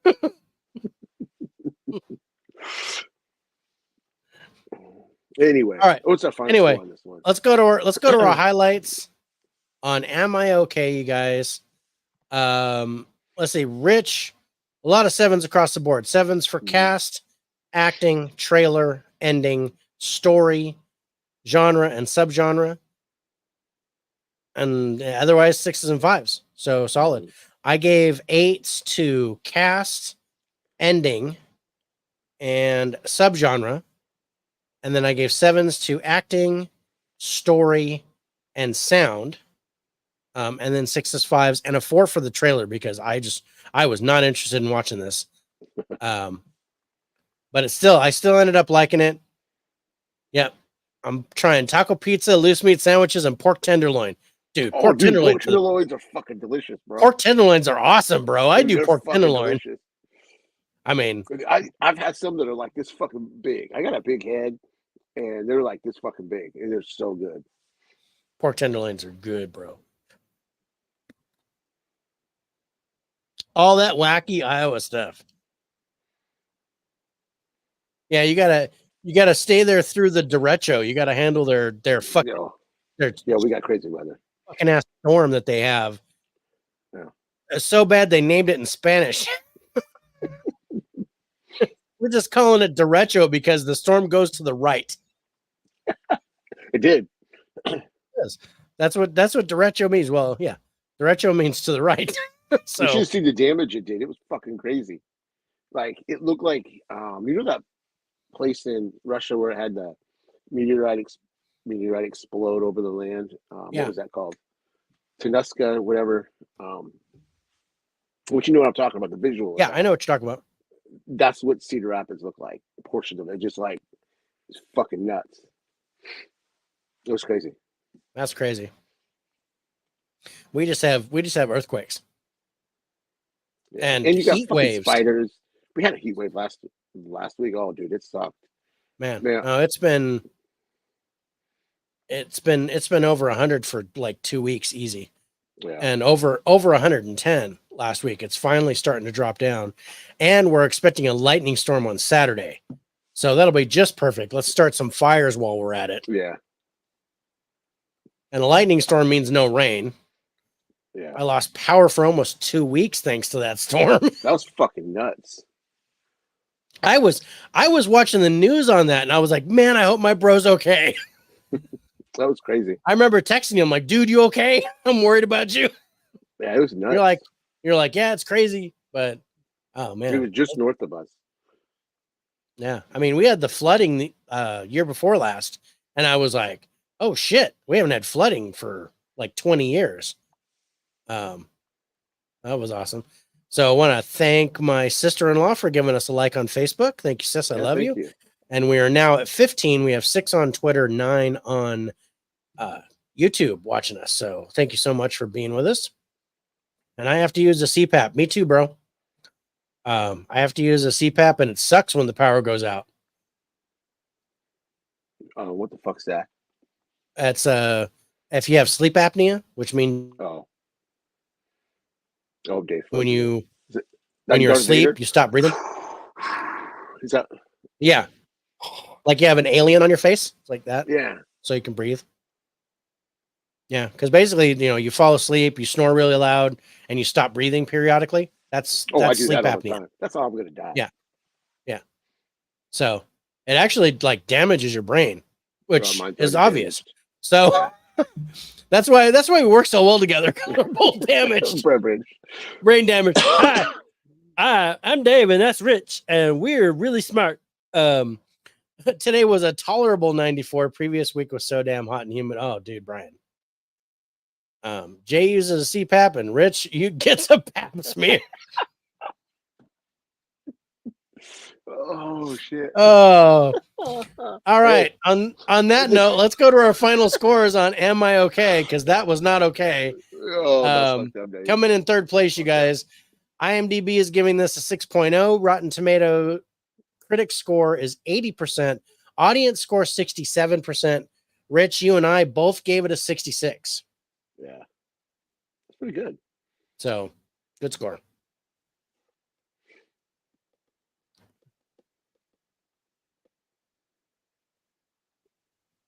Anyway,
all right.
What's our final
anyway,
score on this one?
Let's go to our highlights on Am I Okay, you guys? Let's see. Rich, a lot of 7s across the board. 7s for cast, acting, trailer, ending, story, genre, and subgenre. And otherwise 6s and 5s. So solid. I gave 8s to cast, ending, and subgenre. And then I gave 7s to acting, story, and sound. And then 6s, 5s, and a 4 for the trailer because I was not interested in watching this. But I still ended up liking it. Yep. I'm trying taco pizza, loose meat sandwiches, and pork tenderloin. Dude, pork
tenderloins are fucking delicious, bro.
Pork tenderloins are awesome, bro. I do pork tenderloin. Delicious. I mean,
I've had some that are like this fucking big. I got a big head, and they're like this fucking big, and they're so good.
Pork tenderloins are good, bro. All that wacky Iowa stuff. Yeah, you gotta stay there through the derecho. You gotta handle their fucking
we got crazy weather.
Fucking ass storm that they have.
Yeah.
It's so bad they named it in Spanish. We're just calling it derecho because the storm goes to the right.
It did.
That's what derecho means. Well, yeah. Derecho means to the right. So
you should see the damage it did. It was fucking crazy. Like it looked like you know that place in Russia where it had the meteorite explode over the land. What was that called? Tunuska, whatever. Which you know what I'm talking about, the visual.
Yeah, I know what you're talking about.
That's what Cedar Rapids looked like. A portion of it, just like it's fucking nuts. It was crazy.
That's crazy. We just have earthquakes.
Yeah. And you got heat waves. Spiders. We had a heat wave last week. Oh, dude, it sucked.
Man, no, it's been over 100 for like 2 weeks easy.
Yeah.
And over 110 last week. It's finally starting to drop down. And we're expecting a lightning storm on Saturday. So that'll be just perfect. Let's start some fires while we're at it.
Yeah.
And a lightning storm means no rain.
Yeah.
I lost power for almost 2 weeks thanks to that storm.
That was fucking nuts.
I was watching the news on that and I was like, man, I hope my bro's okay.
That was crazy.
I remember texting him like, dude, you okay? I'm worried about you.
Yeah, it was nuts.
You're like, yeah, it's crazy, but oh man.
It was just north of us.
Yeah. I mean, we had the flooding the year before last, and I was like, oh shit, we haven't had flooding for like 20 years. That was awesome. So I want to thank my sister-in-law for giving us a like on Facebook. Thank you, sis. I love
thank
you. And we are now at 15. We have 6 on Twitter, 9 on YouTube watching us. So thank you so much for being with us. And I have to use a CPAP. Me too, bro. I have to use a CPAP, and it sucks when the power goes out.
What the fuck's that?
That's if you have sleep apnea, which means
Dave.
when you're asleep, you stop breathing.
Is that?
Yeah, like you have an alien on your face, it's like that.
Yeah,
so you can breathe. Yeah, because basically, you fall asleep, you snore really loud, and you stop breathing periodically. That's
I do
sleep
that all the
apnea.
time. That's how I'm gonna die.
Yeah. So it actually like damages your brain, which is obvious. So that's why we work so well together. We're both damaged. Brain damage. Hi, I'm Dave, and that's Rich, and we're really smart. Today was a tolerable 94. Previous week was so damn hot and humid. Oh, dude, Brian. Jay uses a CPAP, and Rich, you gets a pap smear.
Oh shit.
Oh. All right. On that note, let's go to our final scores on Am I Okay? Because that was not okay. Coming in third place, you guys. IMDb is giving this a 6.0. Rotten Tomato critic score is 80%. Audience score 67%. Rich, you and I both gave it a 66.
Yeah. That's pretty good.
So, good score.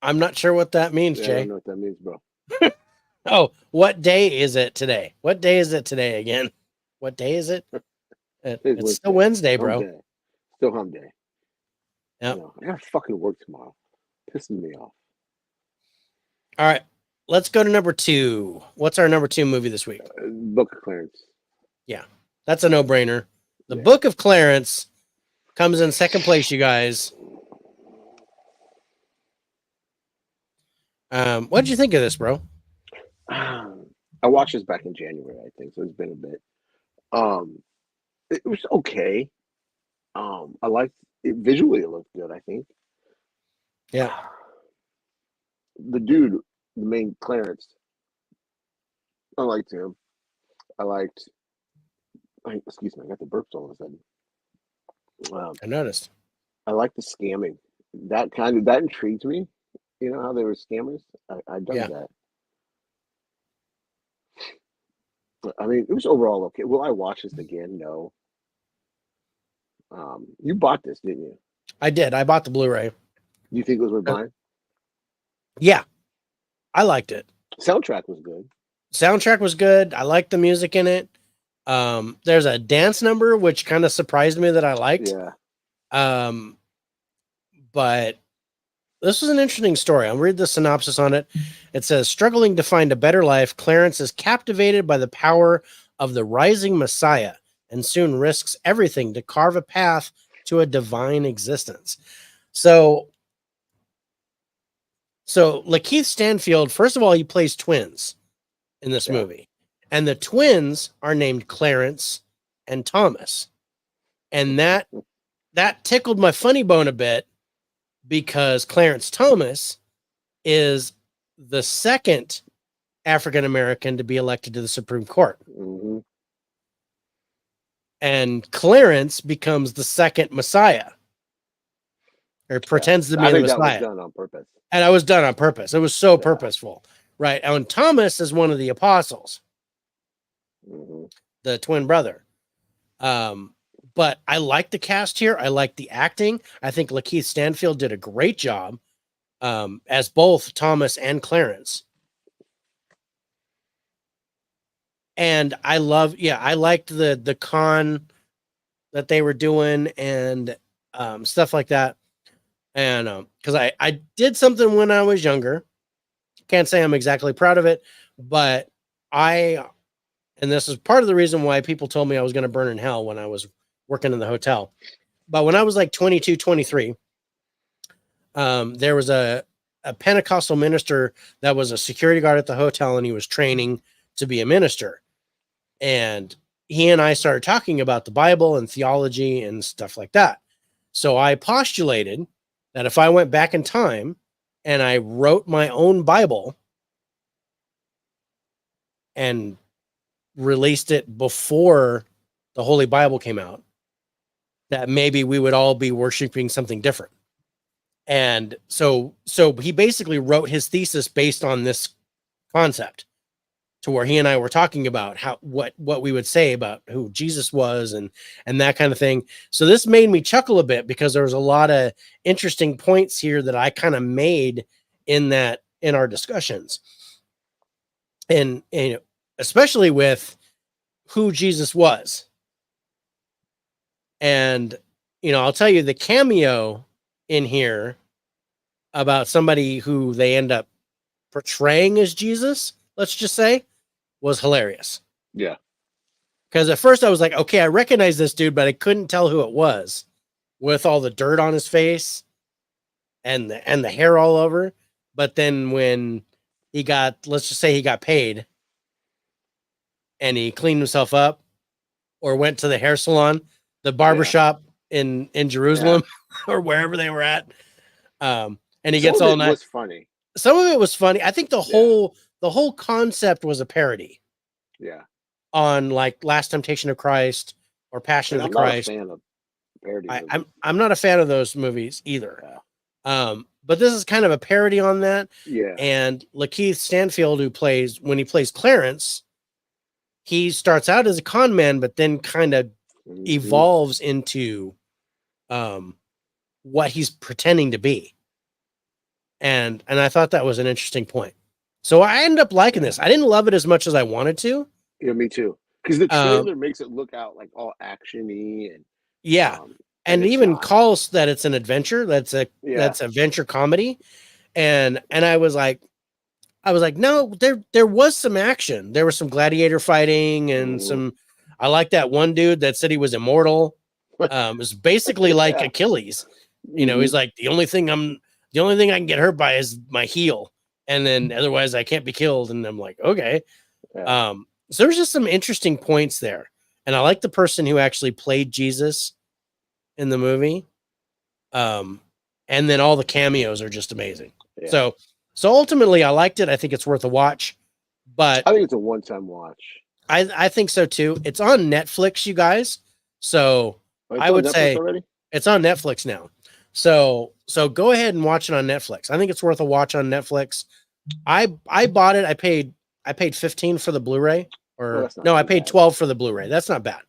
I'm not sure what that means, Jay.
I don't know what that means, bro.
Oh, what day is it today? What day is it today again? What day is it? It's still Wednesday, bro.
Hump day. Still hump day.
Yep.
I gotta fucking work tomorrow. Pissing me off.
All right. Let's go to number 2. What's our number 2 movie this week?
Book of Clarence.
Yeah, that's a no-brainer. The Book of Clarence comes in second place, you guys. What did you think of this, bro?
I watched this back in January, I think, so it's been a bit. It was okay. I liked it visually. It looked good, I think.
Yeah.
The dude, the main Clarence, I liked him. Excuse me, I got the burps all of a sudden.
I noticed.
I like the scamming. That intrigued me. You know how they were scammers? I dug that. I mean, it was overall okay. Will I watch this again? No. You bought this, didn't you?
I did. I bought the Blu-ray.
You think it was worth buying?
Yeah. I liked it.
Soundtrack was good.
Soundtrack was good. I liked the music in it. There's a dance number, which kind of surprised me that I liked.
Yeah.
But this was an interesting story. I'll read the synopsis on it. It says, struggling to find a better life, Clarence is captivated by the power of the rising Messiah and soon risks everything to carve a path to a divine existence. So Lakeith Stanfield, first of all, he plays twins in this movie. And the twins are named Clarence and Thomas. And that tickled my funny bone a bit because Clarence Thomas is the second African-American to be elected to the Supreme Court.
Mm-hmm.
And Clarence becomes the second Messiah. Or pretends to be the Messiah.
That was done on purpose.
And I was done on purpose. It was so purposeful. Right. And Thomas is one of the apostles.
Mm-hmm.
The twin brother. But I like the cast here. I like the acting. I think Lakeith Stanfield did a great job as both Thomas and Clarence. And I liked the con that they were doing and stuff like that. And because I did something when I was younger. Can't say I'm exactly proud of it, but and this is part of the reason why people told me I was going to burn in hell when I was working in the hotel. But when I was like 22, 23, there was a Pentecostal minister that was a security guard at the hotel, and he was training to be a minister. And he and I started talking about the Bible and theology and stuff like that. So I postulated that if I went back in time and I wrote my own Bible and released it before the Holy Bible came out, that maybe we would all be worshiping something different. And so he basically wrote his thesis based on this concept, to where he and I were talking about what we would say about who Jesus was and that kind of thing. So this made me chuckle a bit, because there was a lot of interesting points here that I kind of made in our discussions. And especially with who Jesus was. And, I'll tell you, the cameo in here about somebody who they end up portraying as Jesus, let's just say, was hilarious.
Yeah.
Because at first I was like, okay, I recognize this dude, but I couldn't tell who it was, with all the dirt on his face and the hair all over. But then when let's just say he got paid and he cleaned himself up or went to the hair salon, the barbershop in Jerusalem or wherever they were at. And he gets all nice.
Was funny.
Some of it was funny. I think the whole concept was a parody.
Yeah. On
like Last Temptation of Christ or Passion of the Christ.
I'm not a fan of parody
I'm not a fan of those movies either. Yeah. But this is kind of a parody on that.
Yeah.
And Lakeith Stanfield, when he plays Clarence, he starts out as a con man, but then kind of evolves into what he's pretending to be. And I thought that was an interesting point. So I ended up liking this. I didn't love it as much as I wanted to.
Yeah, me too. Because the trailer makes it look out like all action-y and
and even calls that it's an adventure. That's a venture comedy. And I was like, no, there was some action. There was some gladiator fighting and some. I like that one dude that said he was immortal. It was basically like Achilles. He's like, the only thing I can get hurt by is my heel, and then otherwise I can't be killed. And I'm like, okay. Yeah. So there's just some interesting points there, and I like the person who actually played Jesus in the movie. And then all the cameos are just amazing. Yeah. So ultimately, I liked it. I think it's worth a watch. But
I think it's a one-time watch.
I think so too. It's on Netflix, you guys. So I would say it's on Netflix now. So go ahead and watch it on Netflix. I think it's worth a watch on Netflix. I bought it. I paid $15 for the Blu-ray, I paid $12 for the Blu-ray. That's not bad.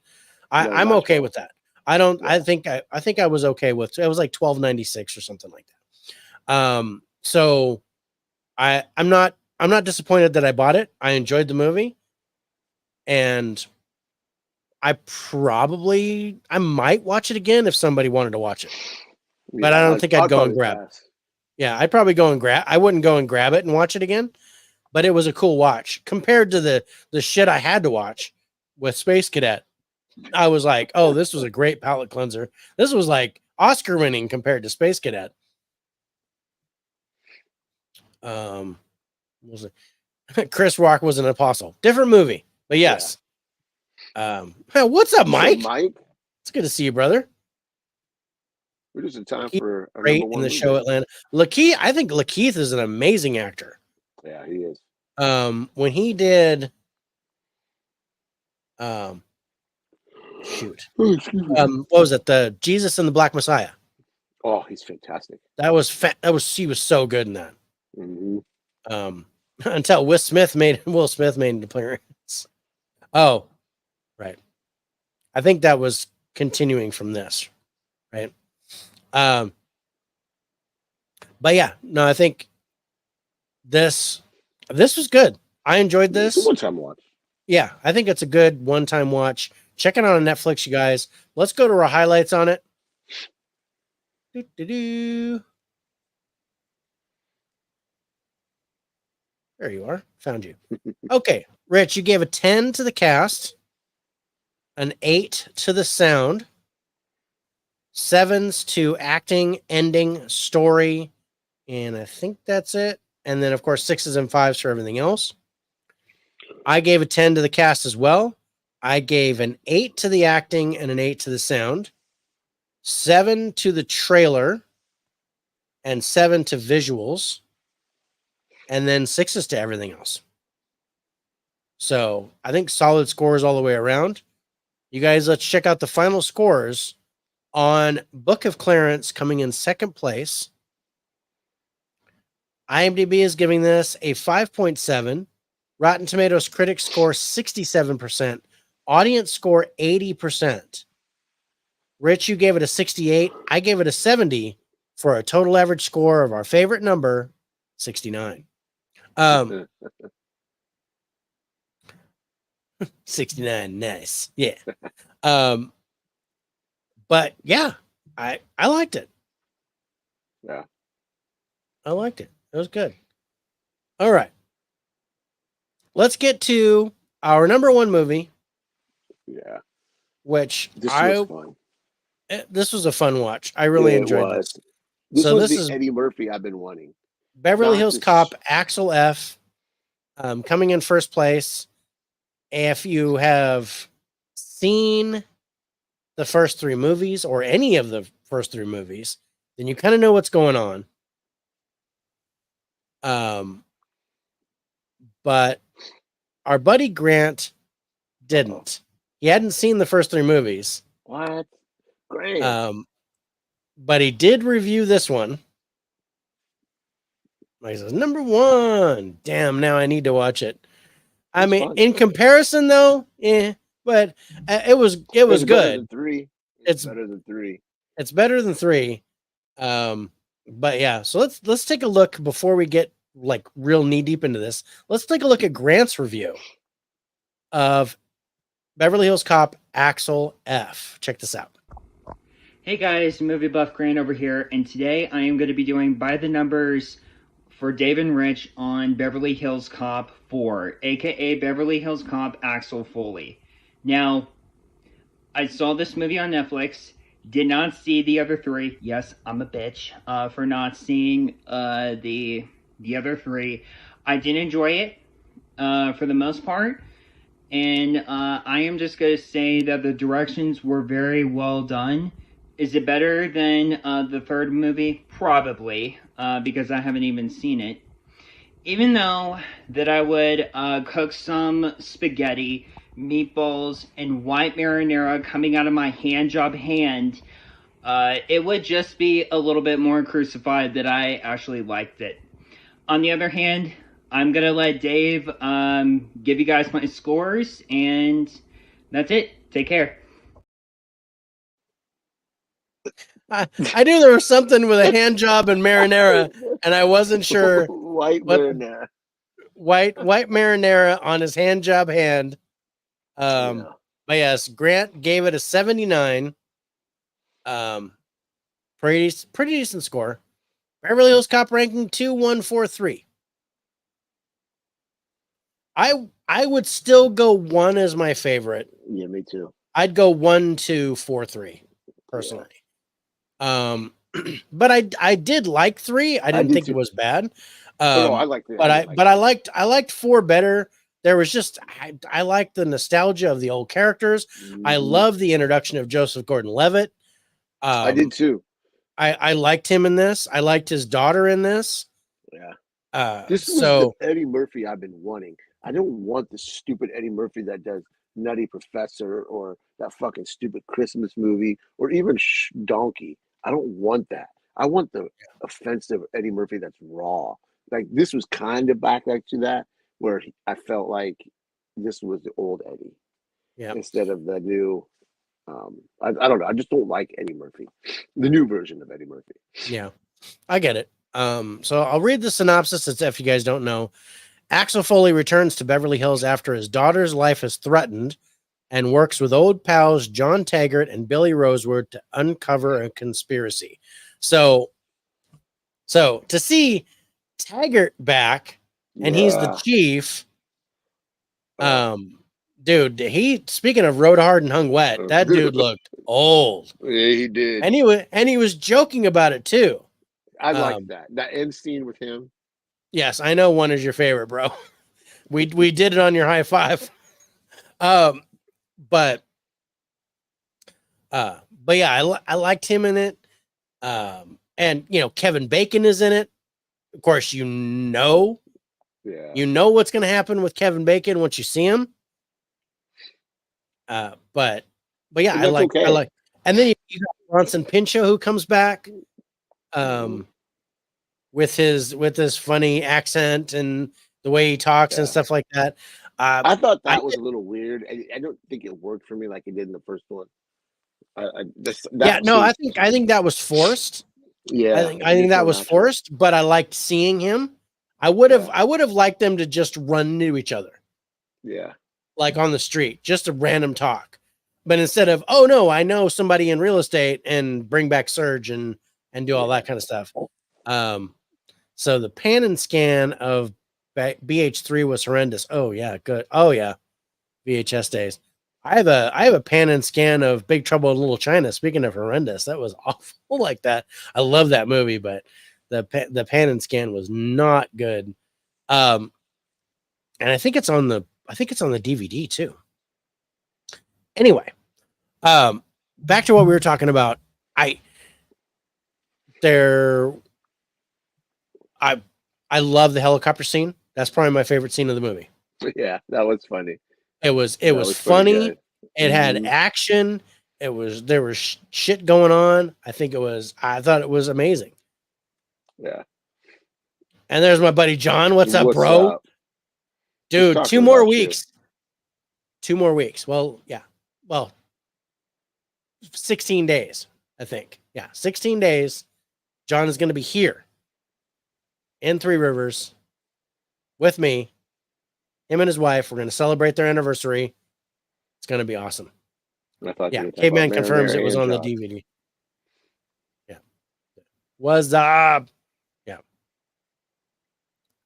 I'm okay with that. I think I was okay with it. Was like $12.96 or something like that. So I'm not disappointed that I bought it. I enjoyed the movie, and I might watch it again if somebody wanted to watch it. But I don't think I'd go and grab it. Yeah, I'd probably go and grab. I wouldn't go and grab it and watch it again. But it was a cool watch compared to the shit I had to watch with Space Cadet. I was like, oh, this was a great palate cleanser. This was like Oscar winning compared to Space Cadet. Chris Rock was an apostle. Different movie, but yes. Yeah. What's up, Mike?
Mike,
it's good to see you, brother.
We're just in time for a
great in the show Atlanta. Lakeith, I think Lakeith is an amazing actor.
Yeah, he is.
When he did, what was it? The Jesus and the Black Messiah.
Oh, he's fantastic.
He was so good in that.
Mm-hmm.
Until Will Smith made an appearance. Oh, right. I think that was continuing from this, right? But yeah, no, I think this was good. I enjoyed this.
It's a one-time watch.
Yeah, I think it's a good one-time watch. Check it out on Netflix, you guys. Let's go to our highlights on it. There you are. Found you. Okay, Rich, you gave a 10 to the cast, an 8 to the sound, 7s to acting, ending, story, and I think that's it. And then, of course, 6s and 5s for everything else. I gave a 10 to the cast as well. I gave an 8 to the acting and an 8 to the sound, 7 to the trailer, and 7 to visuals, and then 6s to everything else. So I think solid scores all the way around. You guys, let's check out the final scores on Book of Clarence, coming in second place. IMDb is giving this a 5.7. Rotten Tomatoes critics score 67%. Audience score 80%. Rich, you gave it a 68. I gave it a 70 for a total average score of our favorite number, 69. 69, nice. Yeah. But yeah, I liked it.
Yeah.
I liked it. It was good. All right. Let's get to our number one movie.
Yeah.
Which
This was fun.
This was a fun watch. I really enjoyed this.
This was the Eddie Murphy I've been wanting.
Beverly Hills Cop, Axel F, coming in first place. If you have seen the first 3 movies or any of the first 3 movies, then you kind of know what's going on. But our buddy Grant didn't. He hadn't seen the first 3 movies.
What? Great.
But he did review this one. He says, number 1. Damn, now I need to watch it. I mean,
fun.
In comparison, though, but it was good.
Better than 3. It's better than 3.
It's better than 3. But yeah, so let's take a look before we get like real knee deep into this. Let's take a look at Grant's review of Beverly Hills Cop, Axel F. Check this out.
Hey guys, Movie Buff Grant over here, and today I am going to be doing by the numbers for Dave and Rich on Beverly Hills Cop 4, aka Beverly Hills Cop Axel Foley. Now, I saw this movie on Netflix, did not see the other 3. Yes, I'm a bitch for not seeing the other 3. I did enjoy it for the most part, and I am just going to say that the directions were very well done. Is it better than the third movie? Probably, because I haven't even seen it. Even though that I would cook some spaghetti, meatballs, and white marinara coming out of my handjob hand, it would just be a little bit more crucified that I actually liked it. On the other hand, I'm going to let Dave give you guys my scores, and that's it. Take care.
I knew there was something with a hand job and marinara, and I wasn't sure.
White marinara.
White marinara on his hand job hand. But yes, Grant gave it a 79. Pretty decent score. Beverly Hills Cop ranking 2143. I would still go 1 as my favorite.
Yeah, me too.
I'd go 1, 2, 4, 3 personally. Yeah. But I did like 3. I didn't think it was bad.
I liked it.
But I liked 4 better. There was just I liked the nostalgia of the old characters. Mm-hmm. I love the introduction of Joseph Gordon-Levitt.
I did too.
I liked him in this. I liked his daughter in this.
Yeah. This was the Eddie Murphy I've been wanting. I don't want the stupid Eddie Murphy that does Nutty Professor or that fucking stupid Christmas movie or even Donkey. I don't want that. I want the offensive Eddie Murphy that's raw. Like this was kind of back to that where I felt like this was the old Eddie instead of the new. I don't know. I just don't like Eddie Murphy, the new version of Eddie Murphy.
Yeah, I get it. So I'll read the synopsis if you guys don't know. Axel Foley returns to Beverly Hills after his daughter's life is threatened and works with old pals John Taggart and Billy Rosewood to uncover a conspiracy. So to see Taggart back and he's the chief, dude, speaking of rode hard and hung wet, that dude looked old.
Yeah, he did.
And he was joking about it too.
I like that end scene with him.
Yes, I know 1 is your favorite, bro. We did it on your high five. but yeah, I liked him in it. And Kevin Bacon is in it. Of course,
Yeah.
what's going to happen with Kevin Bacon once you see him. But yeah, I like, and then you got Bronson Pinchot who comes back, with his funny accent and the way he talks and stuff like that.
I thought that was a little weird. I don't think it worked for me like it did in the first one. I
think that was forced.
Yeah,
I think that was forced, but I liked seeing him. I would have liked them to just run into each other.
Yeah.
Like on the street, just a random talk. But instead of, oh no, I know somebody in real estate, and bring back Surge and do all that kind of stuff. So the pan and scan of BH3 was horrendous. Oh yeah, good. Oh yeah. VHS days. I have a pan and scan of Big Trouble in Little China. Speaking of horrendous, that was awful like that. I love that movie, but the pan and scan was not good. And I think it's on the DVD too. Anyway, back to what we were talking about. I love the helicopter scene. That's probably my favorite scene of the movie.
Yeah, that was funny.
It was funny. It had action. There was shit going on. I thought it was amazing.
Yeah.
And there's my buddy John. What's up, bro?
Up?
Dude, 2 more weeks. 2 more weeks. Well, yeah. Well, 16 days, I think. Yeah, 16 days. John is going to be here in Three Rivers with me. Him and his wife. We're going to celebrate their anniversary. It's going to be awesome. Yeah, Caveman confirms it was on the DVD. Yeah. What's up? Yeah.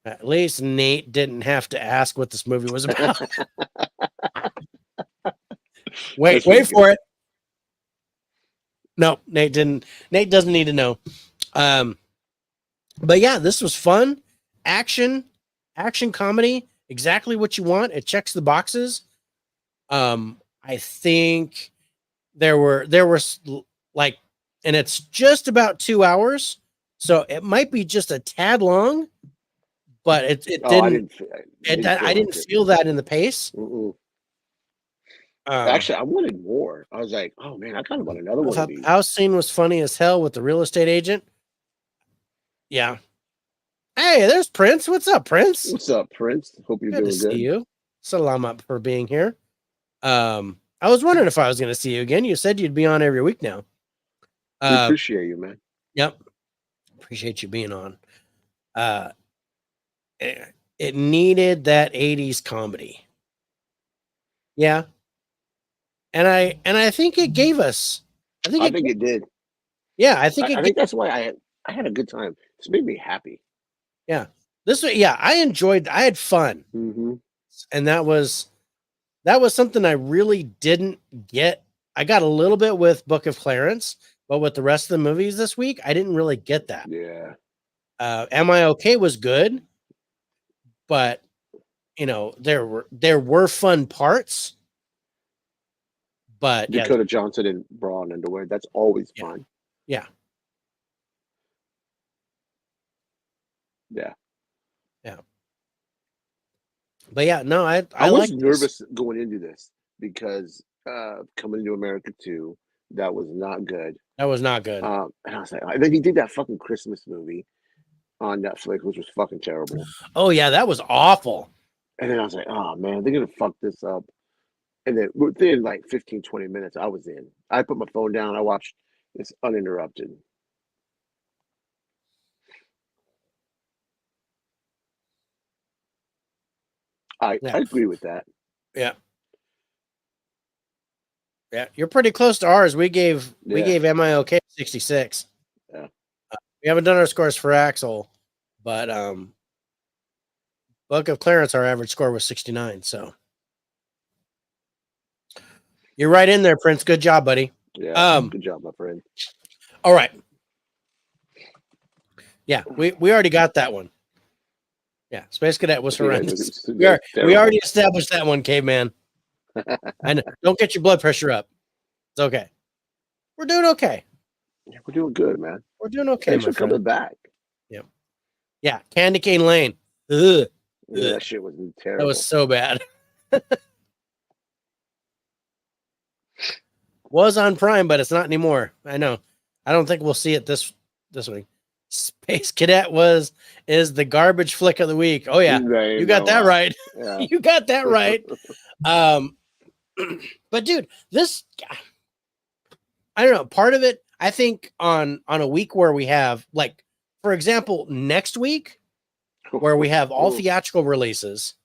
At least Nate didn't have to ask what this movie was about. Wait for it. No, Nate didn't. Nate doesn't need to know. But yeah, this was fun. Action comedy. Exactly what you want. It checks the boxes. I think there were like, and it's just about 2 hours, so it might be just a tad long, but it didn't. I didn't feel that in the pace.
Actually, I wanted more. I was like, oh man, I kind of want another one of these.
House scene was funny as hell with the real estate agent. Yeah. Hey, there's Prince. What's up, Prince?
What's up, Prince? Hope you're doing good.
See you. Salamat for being here. I was wondering if I was going to see you again. You said you'd be on every week now.
We appreciate you, man.
Yep. Appreciate you being on. It needed that 80s comedy. Yeah. And I think it gave us.
I think it did.
Yeah, I think
that's why I had a good time. This made me happy.
Yeah. I enjoyed. I had fun.
Mm-hmm.
And that was something I really didn't get. I got a little bit with Book of Clarence, but with the rest of the movies this week, I didn't really get that.
Yeah.
Am I Okay was good, but there were fun parts. But
Dakota Johnson in bra and underwear, that's always fun.
Yeah.
Yeah.
Yeah. But yeah, no, I
was nervous going into this because Coming to America 2, that was not good.
That was not good.
And I was like, and then he did that fucking Christmas movie on Netflix, which was fucking terrible.
Oh yeah, that was awful.
And then I was like, oh man, they're gonna fuck this up. And then within like 15, 20 minutes, I was in. I put my phone down. I watched this uninterrupted. I agree with that.
Yeah. Yeah, you're pretty close to ours. We gave Am I Okay 66.
Yeah.
We haven't done our scores for Axel, but Book of Clarence, our average score was 69. So you're right in there, Prince. Good job, buddy.
Yeah, good job, my friend.
All right. Yeah, we already got that one. Yeah, Space Cadet was horrendous. We already established that one, Caveman. And don't get your blood pressure up. It's okay. We're doing okay.
Yeah, we're doing good, man.
We're doing okay,
Thanks
my
for coming
friend.
back.
Yeah, Candy Cane Lane. Ugh.
Yeah, that shit was terrible.
That was so bad. Was on Prime, but it's not anymore. I know. I don't think we'll see it this week. Space Cadet is the garbage flick of the week. Oh yeah, you got that right.
Yeah.
You got that right. But dude, this, I don't know. Part of it, I think, on a week where we have, like, for example, next week, where we have all theatrical releases,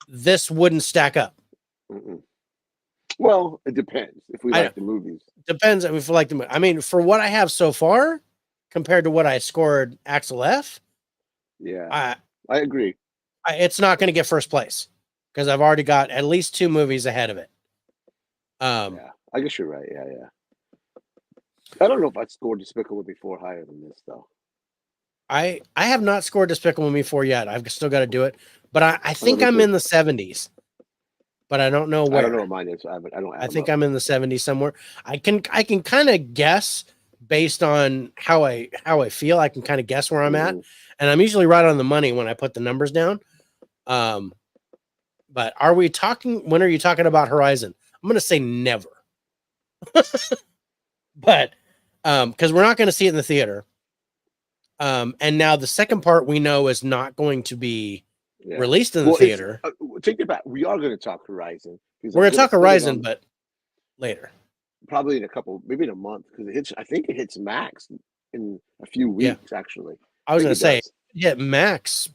this wouldn't stack up.
Mm-mm. Well, it depends if we like the movies.
Depends if we like the movie. I mean, for what I have so far, compared to what I scored Axel F,
yeah, I agree.
It's not going to get first place because I've already got at least 2 movies ahead of it.
Yeah, I guess you're right. Yeah. I don't know if I scored Despicable Me 4 higher than this though.
I have not scored Despicable Me 4 yet. I've still got to do it, but I think I'm in the 70s. But I don't know where.
I don't know what mine is. I
think I'm in the 70s somewhere. I can kind of guess based on how I feel. I can kind of guess where I'm at, and I'm usually right on the money when I put the numbers down. But are we talking? When are you talking about Horizon? I'm going to say never. But because we're not going to see it in the theater. And now the second part we know is not going to be released in the theater.
Take it back. We are going to talk Horizon.
We're going to talk Horizon, but later.
Probably in maybe in a month, because I think it hits Max in a few weeks. Actually,
I was going to say Max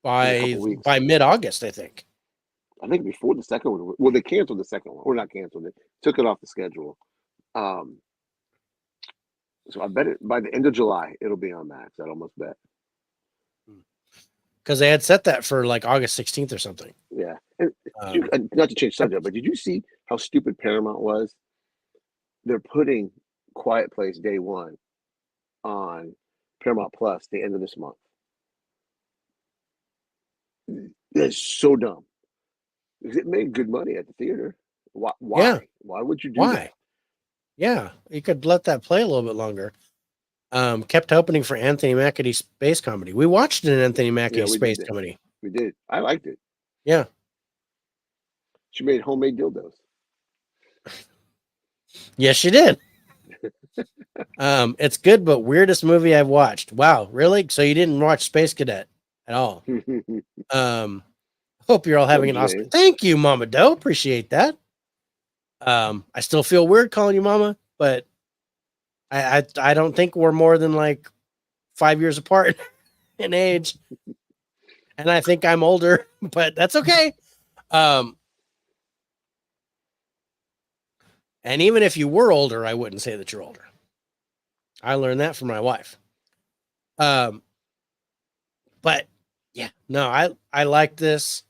by mid-August. I think
before the second one. Well, they canceled the second one, or not canceled it. Took it off the schedule. So I bet it by the end of July it'll be on Max. I'd almost bet.
Because they had set that for like August 16th or something.
Yeah. And not to change subject, but did you see how stupid Paramount was? They're putting Quiet Place Day 1 on Paramount Plus the end of this month. That's so dumb. Because it made good money at the theater. Why?
Yeah.
Why would you do that?
Yeah. You could let that play a little bit longer. Kept opening for Anthony Mackie's space comedy. We watched an Anthony Mackie space comedy.
We did. I liked it.
Yeah.
She made homemade dildos.
Yes, she did. It's good, but weirdest movie I've watched. Wow, really? So you didn't watch Space Cadet at all? Hope you're all having an awesome. Thank you, Mama Doe. Appreciate that. I still feel weird calling you Mama, but I don't think we're more than like 5 years apart in age. And I think I'm older, but that's okay. And even if you were older, I wouldn't say that you're older. I learned that from my wife. But yeah, no, I like this.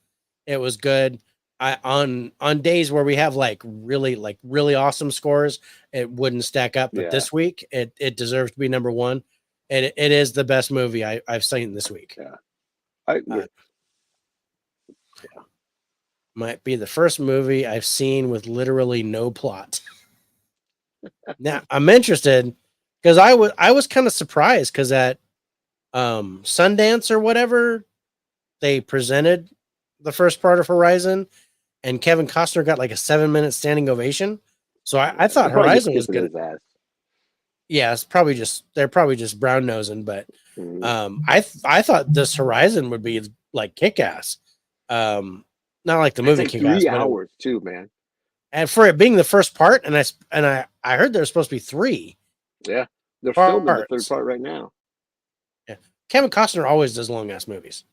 It was good. On days where we have like really awesome scores, it wouldn't stack up. But this week, it deserves to be number one. And it is the best movie I've seen this week.
Yeah, I agree.
Might be the first movie I've seen with literally no plot. Now I'm interested because I was kind of surprised because at Sundance or whatever, they presented the first part of Horizon, and Kevin Costner got like a 7-minute standing ovation. So I thought Horizon was good. Yeah, they're probably just brown nosing, but I thought this Horizon would be like kick ass. Not like the movie
like
kick ass.
3 hours too, man.
And for it being the first part, and I heard there's supposed to be 3.
Yeah, they're filming the third part right now.
Yeah, Kevin Costner always does long ass movies.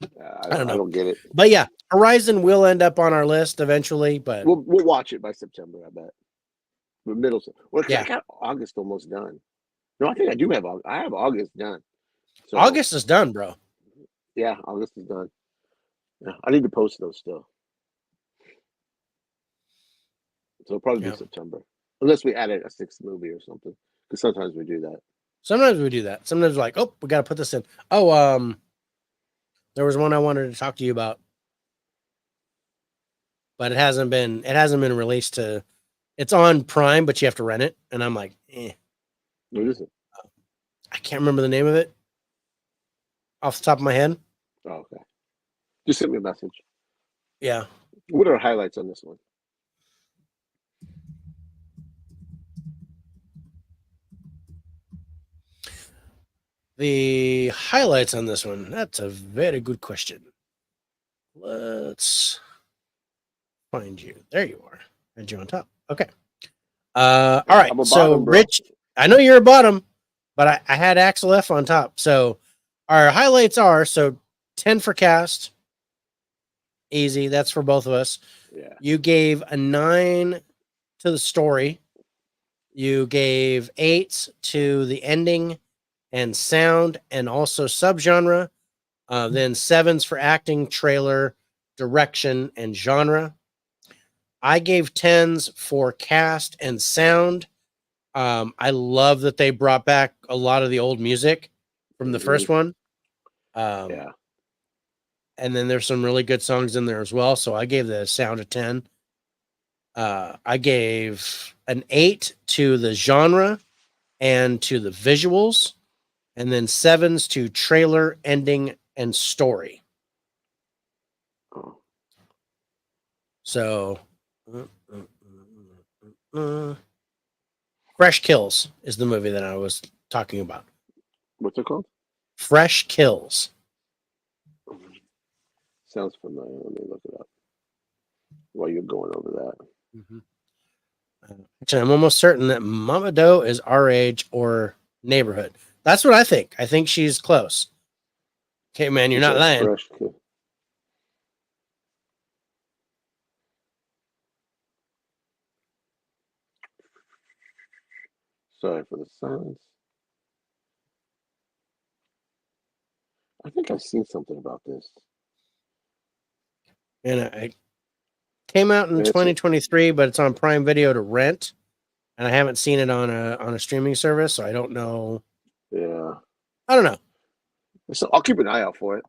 I don't know. I don't get it.
But yeah, Horizon will end up on our list eventually. But
we'll watch it by September, I bet. But middle. Well, I got August almost done. No, I think I do have. I have August done.
So, August is done, bro.
Yeah, August is done. Yeah, I need to post those still. So it'll probably be September, unless we added a 6th movie or something. Because sometimes we do that.
Sometimes we do that. Sometimes we're like, oh, we got to put this in. Oh, There was one I wanted to talk to you about, but it hasn't been released to. It's on Prime, but you have to rent it, and I'm like, eh.
What is it?
I can't remember the name of it off the top of my head.
Oh, okay. Just send me a message.
Yeah.
What are highlights on this one?
The highlights on this one. That's a very good question. Let's find you. There you are. And you on top. Okay. All right.
I'm a
So
bottom, bro.
Rich, I know you're a bottom, but I had Axel F on top. So our highlights are 10 for cast. Easy. That's for both of us.
Yeah.
You gave a 9 to the story. You gave 8 to the ending and sound and also subgenre. Then 7s for acting, trailer, direction, and genre. I gave 10s for cast and sound. I love that they brought back a lot of the old music from the first one.
Yeah.
And then there's some really good songs in there as well. So I gave the sound a 10. I gave an 8 to the genre and to the visuals, and then 7s to trailer, ending, and story.
Oh.
So Fresh Kills is the movie that I was talking about.
What's it called?
Fresh Kills.
Sounds familiar. Let me look it up while you're going over that.
Mm-hmm. Actually, I'm almost certain that Mama Doe is our age or neighborhood. That's what I think. I think she's close. Okay, man, you're not lying.
Fresh Kill. Sorry for the silence. I think I've seen something about this.
And it came out in 2023, but it's on Prime Video to rent, and I haven't seen it on a streaming service, so I don't know.
Yeah,
I don't know.
So I'll keep an eye out for it.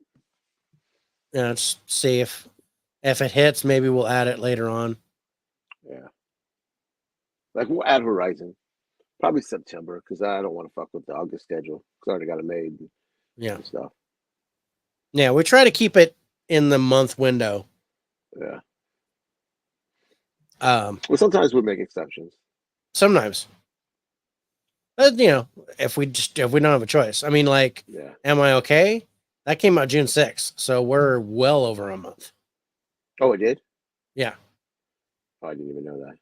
Yeah, let's see if it hits. Maybe we'll add it later on.
Yeah, like we'll add Horizon, probably September, because I don't want to fuck with the August schedule because I already got it made.
Yeah,
and stuff.
Yeah, we try to keep it in the month window.
Yeah.
Well,
sometimes we make exceptions.
Sometimes, if we don't have a choice. I mean, like,
yeah.
Am I Okay? That came out June 6th, so we're well over a month.
Oh, it did?
Yeah.
Oh, I didn't even know that.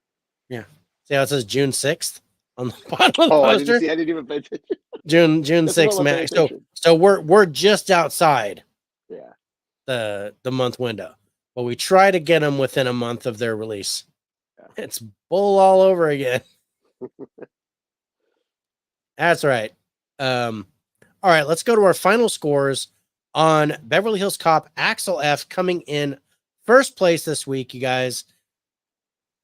Yeah. See how it says June 6th on the bottom of the
poster?
I
didn't even pay attention.
June 6th, man. So we're just outside.
Yeah.
The month window, but we try to get them within a month of their release. Yeah. It's bull all over again. That's right. All right, let's go to our final scores on Beverly Hills Cop. Axel F coming in first place this week, you guys.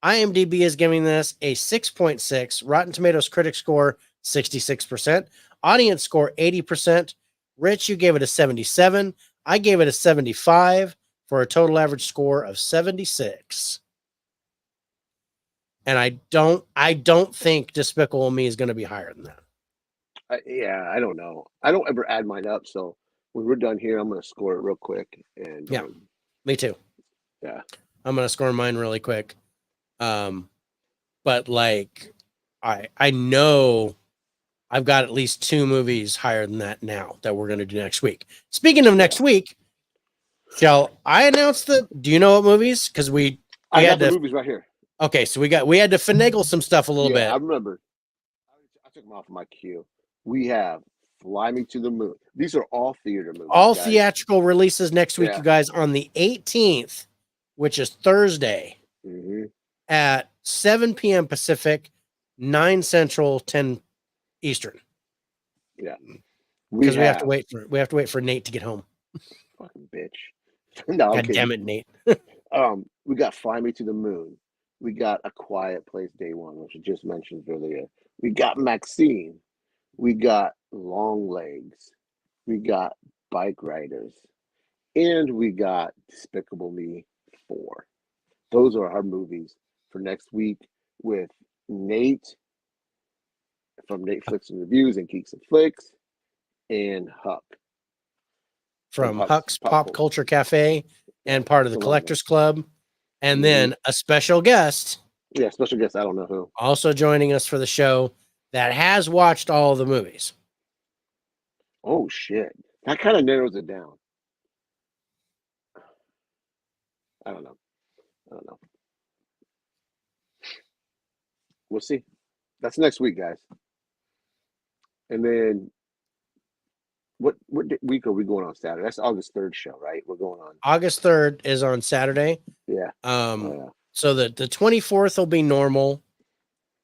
IMDb is giving this a 6.6. Rotten Tomatoes critic score 66%. Audience score 80%. Rich, you gave it a 77. I gave it a 75 for a total average score of 76. And I don't think Despicable Me is going to be higher than that.
Yeah, I don't know. I don't ever add mine up, so when we're done here, I'm going to score it real quick. And
yeah, me too.
Yeah,
I'm going to score mine really quick. But like, I know I've got at least 2 movies higher than that now that we're going to do next week. Speaking of next week, shall I announce do you know what movies? Because
I got the movies right here.
Okay, so we had to finagle some stuff a little bit.
I remember. I took them off of my queue. We have Fly Me to the Moon. These are all theater movies.
All guys. Theatrical releases next week, you guys, on the 18th, which is Thursday, at 7 p.m. Pacific, 9 Central, 10 Eastern.
Yeah,
because we have to wait for Nate to get home.
Fucking bitch! No,
God damn it, Nate.
We got Fly Me to the Moon. We got A Quiet Place Day One, which I just mentioned earlier. We got Maxine. We got Long Legs. We got Bike Riders. And we got Despicable Me 4. Those are our movies for next week with Nate from Nate Flicks and Reviews and Geeks and Flicks, and Huck
from Huck's Pop Culture Cafe and part of the Collectors Club. And then a special guest.
Yeah, special guest. I don't know who.
Also joining us for the show that has watched all of the movies.
Oh, shit. That kind of narrows it down. I don't know. We'll see. That's next week, guys. And then what week are we going on Saturday? That's August 3rd show, right? We're going on.
August 3rd is on Saturday.
Yeah.
So the 24th will be normal,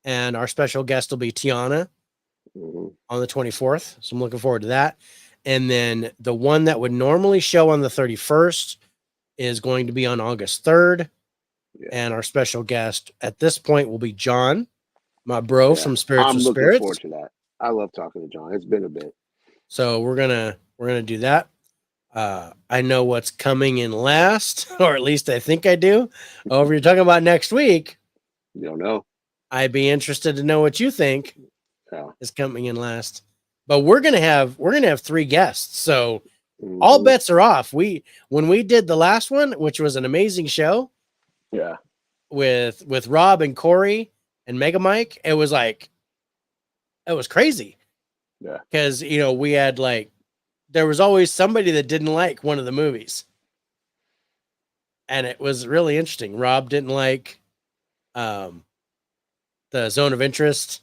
and our special guest will be Tiana on the 24th. So I'm looking forward to that. And then the one that would normally show on the 31st is going to be on August 3rd. Yeah. And our special guest at this point will be John, my bro from Spirits with Spirits.
I'm looking forward to that. I love talking to John. It's been a bit.
So we're gonna do that. I know what's coming in last, or at least I think I do. Oh, if you're talking about next week,
you don't know.
I'd be interested to know what you think is coming in last. But we're gonna have 3 guests, so all bets are off. When we did the last one, which was an amazing show, with Rob and Corey and Mega Mike, it was crazy. Yeah, because we had there was always somebody that didn't like one of the movies, and it was really interesting. Rob didn't like the Zone of Interest,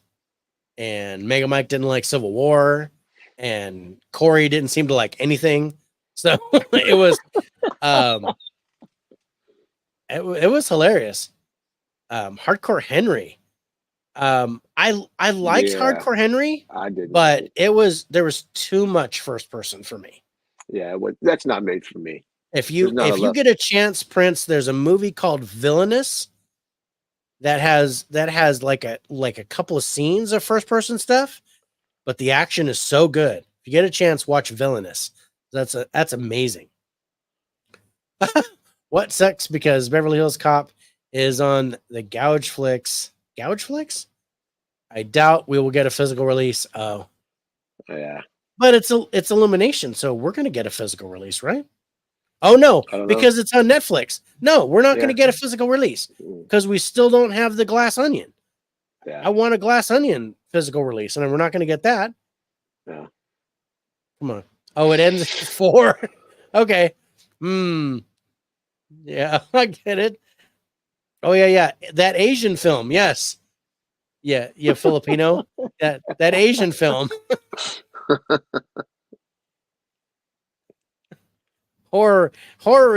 and Mega Mike didn't like Civil War, and Corey didn't seem to like anything. So it was it was hilarious. Hardcore Henry. I liked Hardcore Henry.
I did,
but there was too much first person for me.
Yeah, that's not made for me.
If you get a chance, Prince, there's a movie called Villainous that has like a couple of scenes of first person stuff, but the action is so good. If you get a chance, watch Villainous. That's amazing. What sucks because Beverly Hills Cop is on the Gouge Flix. Gouge Flix? I doubt we will get a physical release. Oh,
yeah.
But it's Illumination, so we're gonna get a physical release, right? Oh no, because it's on Netflix. No, we're not gonna get a physical release because we still don't have the Glass Onion. Yeah. I want a Glass Onion physical release, and we're not gonna get that.
Yeah.
Come on. Oh, it ends at 4. Okay. Yeah, I get it. Oh yeah. That Asian film, yes. Yeah, Filipino. that Asian film. Horror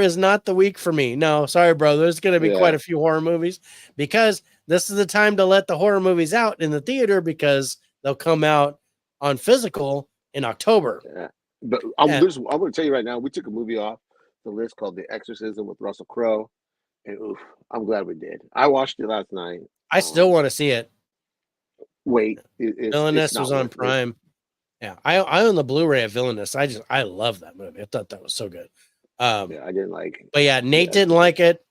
is not the week for me. No, sorry, bro. There's going to be quite a few horror movies because this is the time to let the horror movies out in the theater because they'll come out on physical in October.
Yeah. But I'm going to tell you right now, we took a movie off the list called The Exorcism with Russell Crowe, and I'm glad we did. I watched it last night.
I still want to see it.
Wait,
Villainous was on Prime. Yeah, I own the Blu-ray of Villainous. I love that movie. I thought that was so good.
I didn't like it.
But yeah, Nate didn't like it.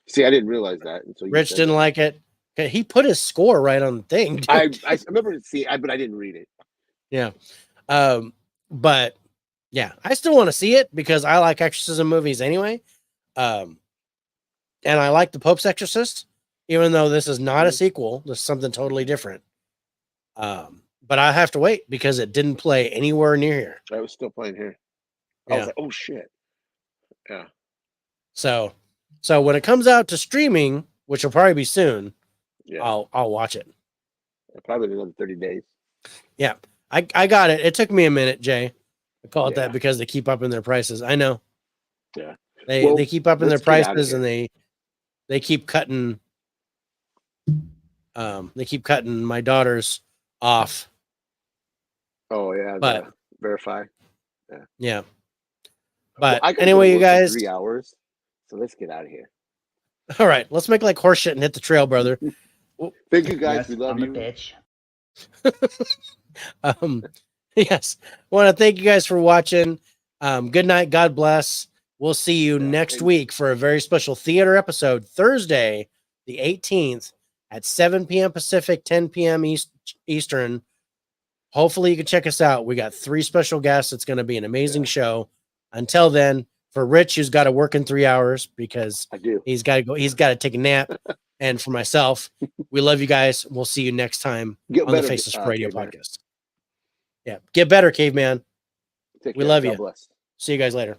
See, I didn't realize that until
Rich didn't like it. He put his score right on the thing. Dude.
I remember but I didn't read it.
Yeah. But yeah, I still want to see it because I like exorcism movies anyway. And I like The Pope's Exorcist, even though this is not a sequel. This is something totally different. But I have to wait because it didn't play anywhere near here.
I was still playing here. I was like, oh shit. Yeah.
So when it comes out to streaming, which will probably be soon, I'll watch it.
Probably another 30 days.
Yeah. I got it. It took me a minute, Jay. I call it that because they keep upping their prices. I know.
Yeah.
They keep upping their prices and they keep cutting my daughters off.
Oh yeah,
but
verify.
Yeah. But anyway, you guys,
3 hours. So let's get out of here.
All right, let's make like horse shit and hit the trail, brother.
Thank you guys. We love you.
Bitch.
Yes. Want to thank you guys for watching. Good night. God bless. We'll see you
Yeah,
next
and-
week for a very special theater episode, Thursday, the 18th at 7 p.m. Pacific, 10 p.m. Eastern. Hopefully you can check us out. We got 3 special guests. It's going to be an amazing show. Until then, for Rich, who's got to work in 3 hours because
I do.
he's got to go. He's got to take a nap. And for myself, we love you guys. We'll see you next time
Get
on the
better,
Faceless Radio
Caveman.
podcast. Yeah, get better, caveman.
Take
We
care.
love
God
you.
bless.
See you guys later.